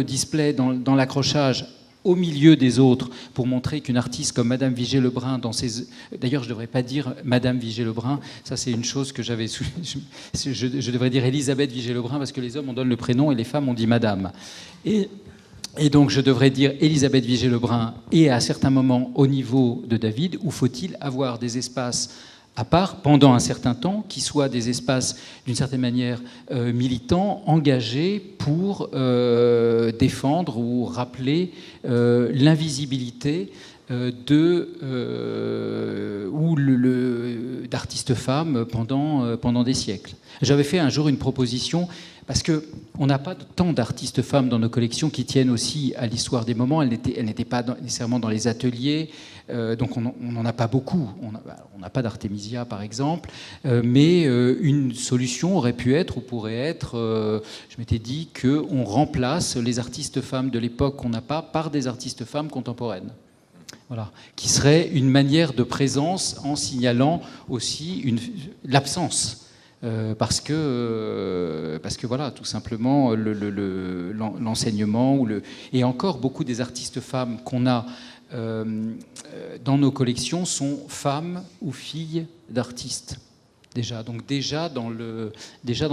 display, dans l'accrochage, au milieu des autres, pour montrer qu'une artiste comme Madame Vigée-Lebrun, d'ailleurs je ne devrais pas dire Madame Vigée-Lebrun, ça c'est une chose que j'avais... Je devrais dire Elisabeth Vigée-Lebrun, parce que les hommes on donne le prénom et les femmes on dit Madame. Et donc je devrais dire Elisabeth Vigée-Lebrun, et à certains moments au niveau de David, où faut-il avoir des espaces à part, pendant un certain temps, qui soient des espaces, d'une certaine manière, militants, engagés pour défendre ou rappeler l'invisibilité d'artistes femmes pendant des siècles. J'avais fait un jour une proposition, parce qu'on n'a pas tant d'artistes femmes dans nos collections qui tiennent aussi à l'histoire des moments. Elles n'étaient pas nécessairement dans les ateliers, donc on n'en a pas beaucoup. On n'a pas d'Artemisia, par exemple, mais une solution aurait pu être, ou pourrait être, je m'étais dit, qu'on remplace les artistes femmes de l'époque qu'on n'a pas par des artistes femmes contemporaines. Voilà, qui serait une manière de présence en signalant aussi l'absence. Parce que voilà, tout simplement, l'enseignement, et encore beaucoup des artistes femmes qu'on a dans nos collections sont femmes ou filles d'artistes. Donc déjà dans le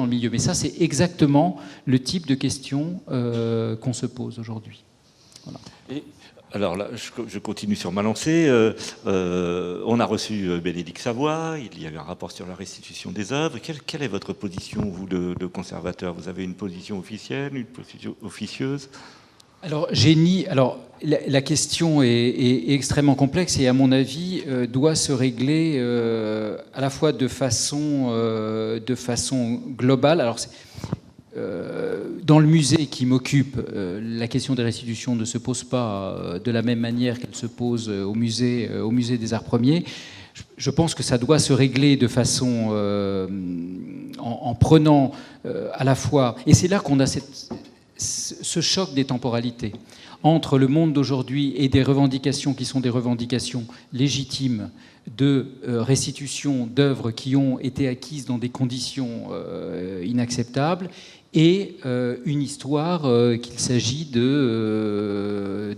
milieu. Mais ça, c'est exactement le type de questions qu'on se pose aujourd'hui. Voilà. Alors là, je continue sur ma lancée. On a reçu Bénédicte Savoy, il y a eu un rapport sur la restitution des œuvres. Quelle est votre position, vous, de conservateur? Vous avez une position officielle, une position officieuse? Alors, la question est extrêmement complexe et, à mon avis, doit se régler à la fois de façon globale. Alors, dans le musée qui m'occupe, la question des restitutions ne se pose pas de la même manière qu'elle se pose au musée des Arts Premiers. Je pense que ça doit se régler de façon en prenant à la fois... Et c'est là qu'on a ce choc des temporalités entre le monde d'aujourd'hui et des revendications qui sont des revendications légitimes de restitution d'œuvres qui ont été acquises dans des conditions inacceptables, et une histoire qu'il s'agit de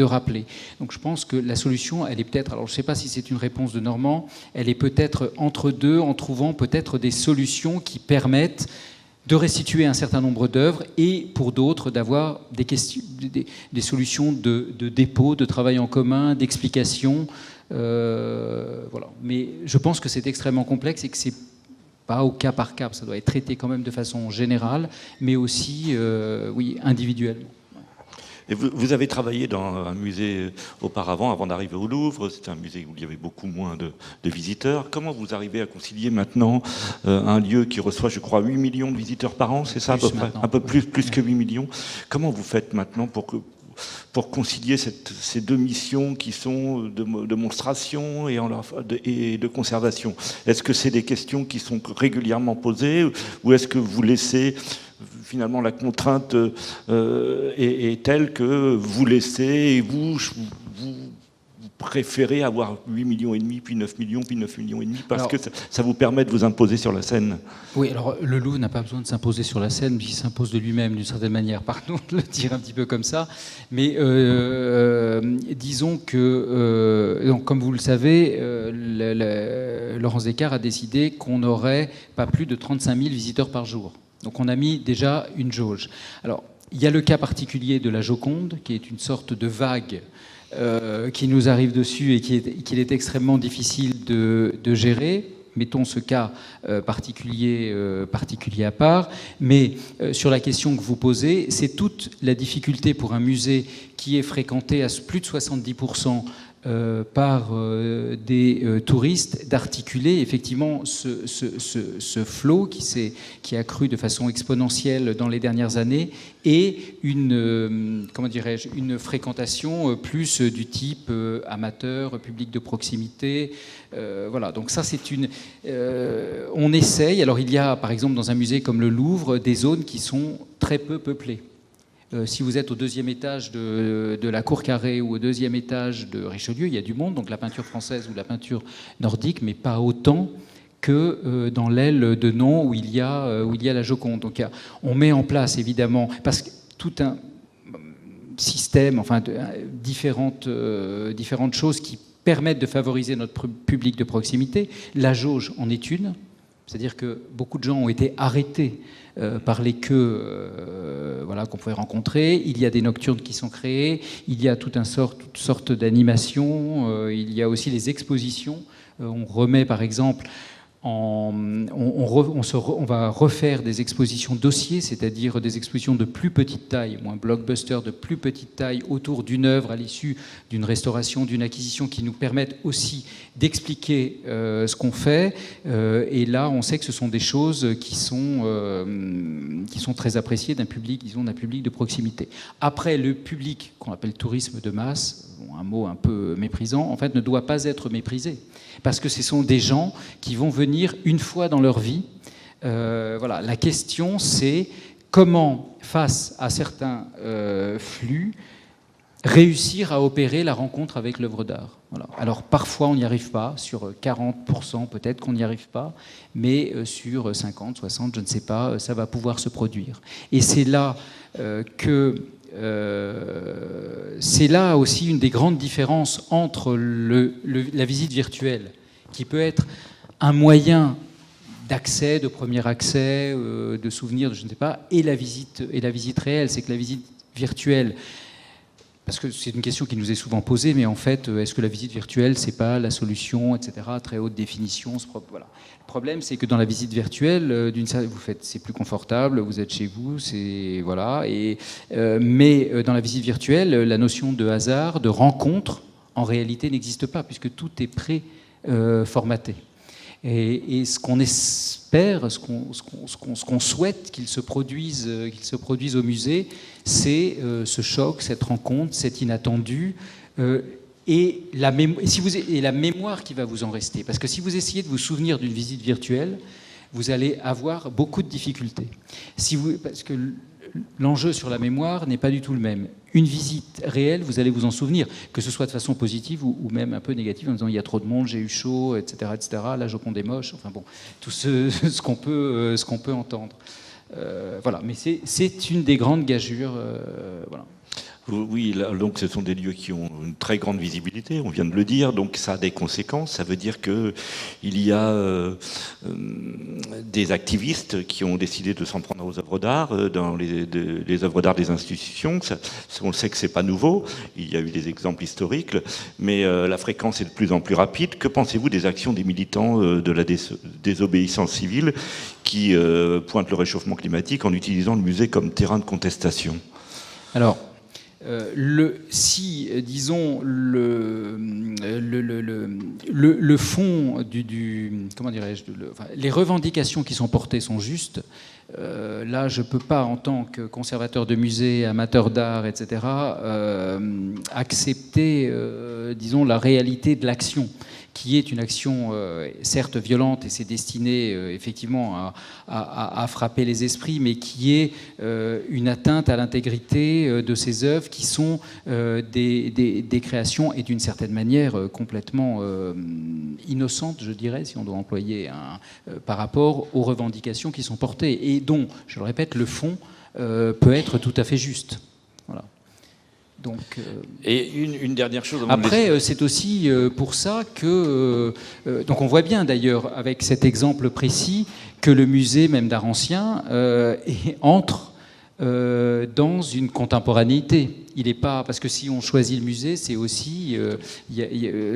rappeler. Donc je pense que la solution, elle est peut-être, alors je ne sais pas si c'est une réponse de Normand, elle est peut-être entre deux, en trouvant peut-être des solutions qui permettent de restituer un certain nombre d'œuvres et pour d'autres d'avoir des solutions de dépôt, de travail en commun, d'explication. Voilà. Mais je pense que c'est extrêmement complexe et que c'est pas au cas par cas, ça doit être traité quand même de façon générale, mais aussi oui, individuellement. Et vous avez travaillé dans un musée auparavant, avant d'arriver au Louvre. C'était un musée où il y avait beaucoup moins de visiteurs. Comment vous arrivez à concilier maintenant un lieu qui reçoit, je crois, 8 millions de visiteurs par an, c'est ça à peu près? Un peu plus que 8 millions. Comment vous faites maintenant pour concilier ces deux missions qui sont de monstration et de conservation? Est-ce que c'est des questions qui sont régulièrement posées, ou est-ce que vous laissez... Finalement, la contrainte est telle que vous laissez, et vous préférez avoir 8,5 millions, puis 9 millions, puis 9,5 millions, parce que ça vous permet de vous imposer sur la scène. Oui, alors le Louvre n'a pas besoin de s'imposer sur la scène, puisqu'il s'impose de lui-même d'une certaine manière, pardon de le dire un petit peu comme ça. Mais disons que, donc, comme vous le savez, Laurence Descartes a décidé qu'on n'aurait pas plus de 35 000 visiteurs par jour. Donc on a mis déjà une jauge. Alors, il y a le cas particulier de la Joconde, qui est une sorte de vague qui nous arrive dessus et qu'il est extrêmement difficile de gérer. Mettons ce cas particulier à part. Mais sur la question que vous posez, c'est toute la difficulté pour un musée qui est fréquenté à plus de 70% par des touristes, d'articuler effectivement ce flot qui a cru de façon exponentielle dans les dernières années, et une fréquentation plus du type amateur, public de proximité. Voilà, donc ça c'est on essaye. Alors il y a par exemple dans un musée comme le Louvre des zones qui sont très peu peuplées. Si vous êtes au deuxième étage de la Cour Carrée ou au deuxième étage de Richelieu, il y a du monde, donc la peinture française ou la peinture nordique, mais pas autant que dans l'aile de Non où il y a la Joconde. Donc on met en place évidemment, parce que tout un système, enfin différentes choses qui permettent de favoriser notre public de proximité. La jauge en est une, c'est-à-dire que beaucoup de gens ont été arrêtés par les queues qu'on pouvait rencontrer. Il y a des nocturnes qui sont créées, il y a toutes sortes d'animations, il y a aussi les expositions. On remet par exemple, on va refaire des expositions dossiers, c'est-à-dire des expositions de plus petite taille, ou un blockbuster de plus petite taille autour d'une œuvre à l'issue d'une restauration, d'une acquisition, qui nous permettent aussi d'expliquer ce qu'on fait. Et là, on sait que ce sont des choses qui sont très appréciées d'un public, disons, d'un public de proximité. Après, le public qu'on appelle tourisme de masse, un mot un peu méprisant, en fait, ne doit pas être méprisé. Parce que ce sont des gens qui vont venir une fois dans leur vie. Voilà. La question, c'est comment, face à certains flux, réussir à opérer la rencontre avec l'œuvre d'art. Voilà. Alors parfois on n'y arrive pas, sur 40% peut-être qu'on n'y arrive pas, mais sur 50, 60, je ne sais pas, ça va pouvoir se produire. Et c'est là c'est là aussi une des grandes différences entre la visite virtuelle, qui peut être un moyen d'accès, de premier accès, de souvenir, je ne sais pas, et la visite réelle. C'est que la visite virtuelle, parce que c'est une question qui nous est souvent posée, mais en fait, est-ce que la visite virtuelle, c'est pas la solution, etc., très haute définition, voilà. Le problème, c'est que dans la visite virtuelle, c'est plus confortable, vous êtes chez vous, voilà. Mais dans la visite virtuelle, la notion de hasard, de rencontre, en réalité, n'existe pas, puisque tout est formaté. Et ce qu'on espère, ce qu'on souhaite qu'il se produise au musée, c'est ce choc, cette rencontre, cet inattendu, et la mémoire qui va vous en rester. Parce que si vous essayez de vous souvenir d'une visite virtuelle, vous allez avoir beaucoup de difficultés. Parce que l'enjeu sur la mémoire n'est pas du tout le même. Une visite réelle, vous allez vous en souvenir, que ce soit de façon positive ou même un peu négative, en disant il y a trop de monde, j'ai eu chaud, etc., etc. La Joconde est moche. Enfin bon, tout ce qu'on peut entendre. Voilà, mais c'est une des grandes gageures. Voilà. Oui, là, donc ce sont des lieux qui ont une très grande visibilité, on vient de le dire, donc ça a des conséquences. Ça veut dire qu'il y a des activistes qui ont décidé de s'en prendre aux œuvres d'art, dans les œuvres d'art des institutions. On sait que c'est pas nouveau, il y a eu des exemples historiques, mais la fréquence est de plus en plus rapide. Que pensez-vous des actions des militants de la désobéissance civile qui pointent le réchauffement climatique en utilisant le musée comme terrain de contestation ? Alors, disons, le fond comment dirais-je, les revendications qui sont portées sont justes. Là, je ne peux pas, en tant que conservateur de musée, amateur d'art, etc., accepter, disons, la réalité de l'action, qui est une action certes violente, et c'est destiné effectivement à frapper les esprits, mais qui est une atteinte à l'intégrité de ces œuvres qui sont des créations, et d'une certaine manière complètement innocentes, je dirais, si on doit employer par rapport aux revendications qui sont portées, et dont, je le répète, le fond peut être tout à fait juste. Voilà. Donc, et une dernière chose. Après, c'est aussi pour ça que... donc on voit bien d'ailleurs, avec cet exemple précis, que le musée, même d'art ancien, entre dans une contemporanéité. Il n'est pas... Parce que si on choisit le musée, c'est aussi...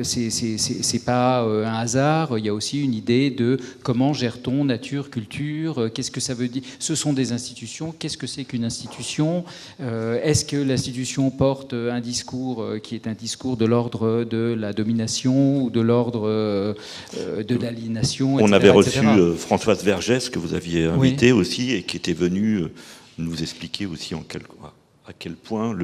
c'est pas un hasard, il y a aussi une idée de comment gère-t-on nature, culture, qu'est-ce que ça veut dire. Ce sont des institutions, qu'est-ce que c'est qu'une institution, est-ce que l'institution porte un discours qui est un discours de l'ordre de la domination ou de l'ordre de l'aliénation, etc. On avait reçu Françoise Vergès, que vous aviez invitée aussi, et qui était venue nous expliquer aussi à quel point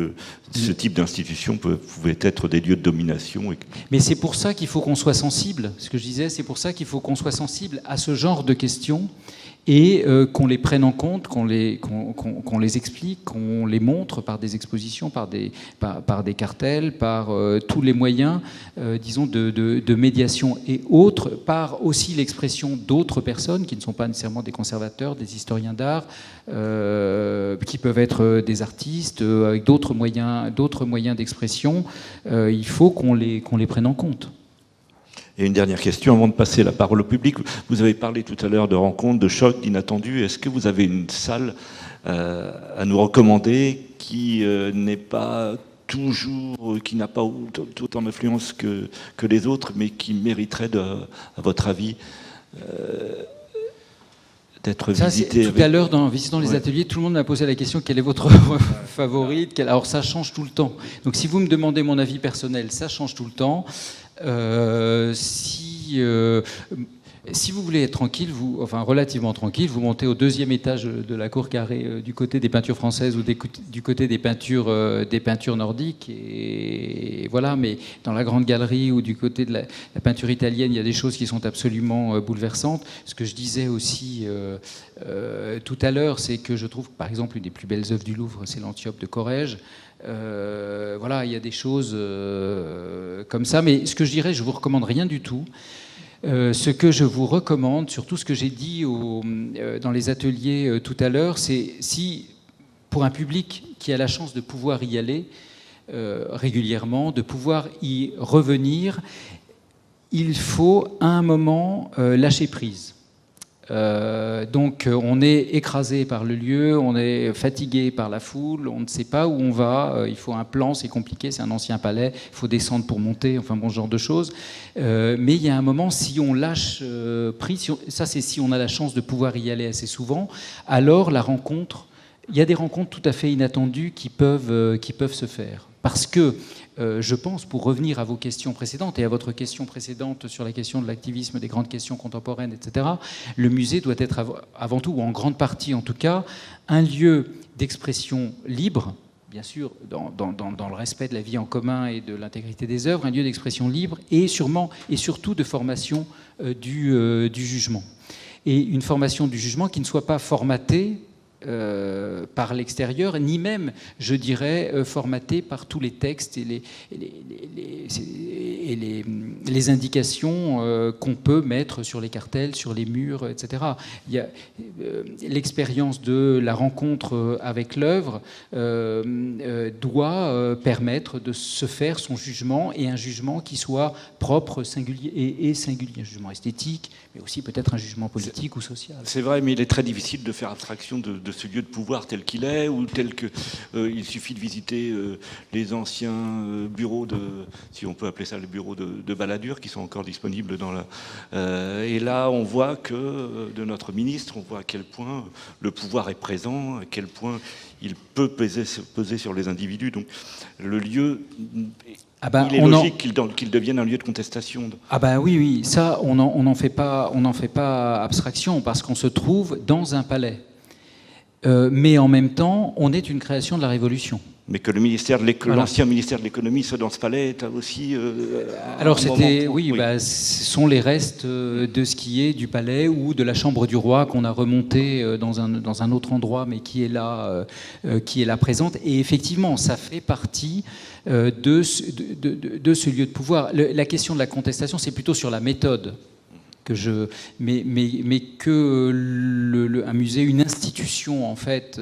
ce type d'institution pouvait être des lieux de domination. Mais c'est pour ça qu'il faut qu'on soit sensible, ce que je disais, c'est pour ça qu'il faut qu'on soit sensible à ce genre de questions, et qu'on les prenne en compte, qu'on les explique, qu'on les montre par des expositions, par des cartels, par tous les moyens, disons, de médiation et autres, par aussi l'expression d'autres personnes qui ne sont pas nécessairement des conservateurs, des historiens d'art, qui peuvent être des artistes, avec d'autres moyens d'expression. Il faut qu'on les prenne en compte. Et une dernière question avant de passer la parole au public. Vous avez parlé tout à l'heure de rencontres, de chocs, d'inattendus. Est-ce que vous avez une salle à nous recommander qui n'est pas toujours, qui n'a pas autant d'influence que les autres, mais qui mériterait, à votre avis, d'être visitée? Tout à l'heure, en visitant les ateliers, tout le monde m'a posé la question: quelle est votre favorite? Alors ça change tout le temps. Donc si vous me demandez mon avis personnel, ça change tout le temps. Si vous voulez être tranquille, relativement tranquille, vous montez au 2e étage de la cour carrée du côté des peintures françaises ou du côté des peintures nordiques. Et voilà, mais dans la grande galerie ou du côté de la peinture italienne, il y a des choses qui sont absolument bouleversantes. Ce que je disais aussi tout à l'heure, c'est que je trouve que, par exemple, une des plus belles œuvres du Louvre, c'est l'Antiope de Corrège. Voilà, il y a des choses comme ça. Mais ce que je dirais, je ne vous recommande rien du tout. Ce que je vous recommande, surtout ce que j'ai dit dans les ateliers tout à l'heure, c'est si, pour un public qui a la chance de pouvoir y aller régulièrement, de pouvoir y revenir, il faut à un moment lâcher prise. Donc on est écrasé par le lieu, on est fatigué par la foule, on ne sait pas où on va, il faut un plan, c'est compliqué, c'est un ancien palais, il faut descendre pour monter, enfin bon, ce genre de choses. Mais il y a un moment, si on lâche prise, ça c'est si on a la chance de pouvoir y aller assez souvent, alors la rencontre, il y a des rencontres tout à fait inattendues qui peuvent se faire. Parce que je pense, pour revenir à vos questions précédentes et à votre question précédente sur la question de l'activisme, des grandes questions contemporaines, etc., le musée doit être avant tout, ou en grande partie en tout cas, un lieu d'expression libre, bien sûr dans le respect de la vie en commun et de l'intégrité des œuvres, un lieu d'expression libre et sûrement et surtout de formation du jugement. Et une formation du jugement qui ne soit pas formatée par l'extérieur, ni même, je dirais, formaté par tous les textes et les indications qu'on peut mettre sur les cartels, sur les murs, etc. Il y a l'expérience de la rencontre avec l'œuvre doit permettre de se faire son jugement, et un jugement qui soit propre, singulier et singulier, un jugement esthétique, mais aussi peut-être un jugement politique ou social. C'est vrai, mais il est très difficile de faire abstraction de ce lieu de pouvoir tel qu'il est, ou tel que il suffit de visiter les anciens bureaux si on peut appeler ça les bureaux de Balladur, qui sont encore disponibles dans et là on voit que de notre ministre, on voit à quel point le pouvoir est présent, à quel point il peut peser sur les individus. Donc le lieu, il est logique qu'il devienne un lieu de contestation. Ah ben oui, ça on n'en fait pas abstraction, parce qu'on se trouve dans un palais. Mais en même temps, on est une création de la Révolution. Mais que l'ancien ministère de l'économie soit dans ce palais est aussi... Alors c'était, ce sont les restes de ce qui est du palais ou de la chambre du roi qu'on a remonté dans un autre endroit, mais qui est là présente. Et effectivement, ça fait partie de ce lieu de pouvoir. La question de la contestation, c'est plutôt sur la méthode. Mais que un musée, une institution en fait,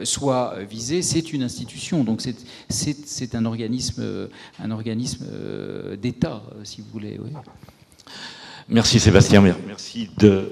soit visée, c'est une institution, donc c'est un organisme d'État, si vous voulez. Oui. Merci Sébastien, merci de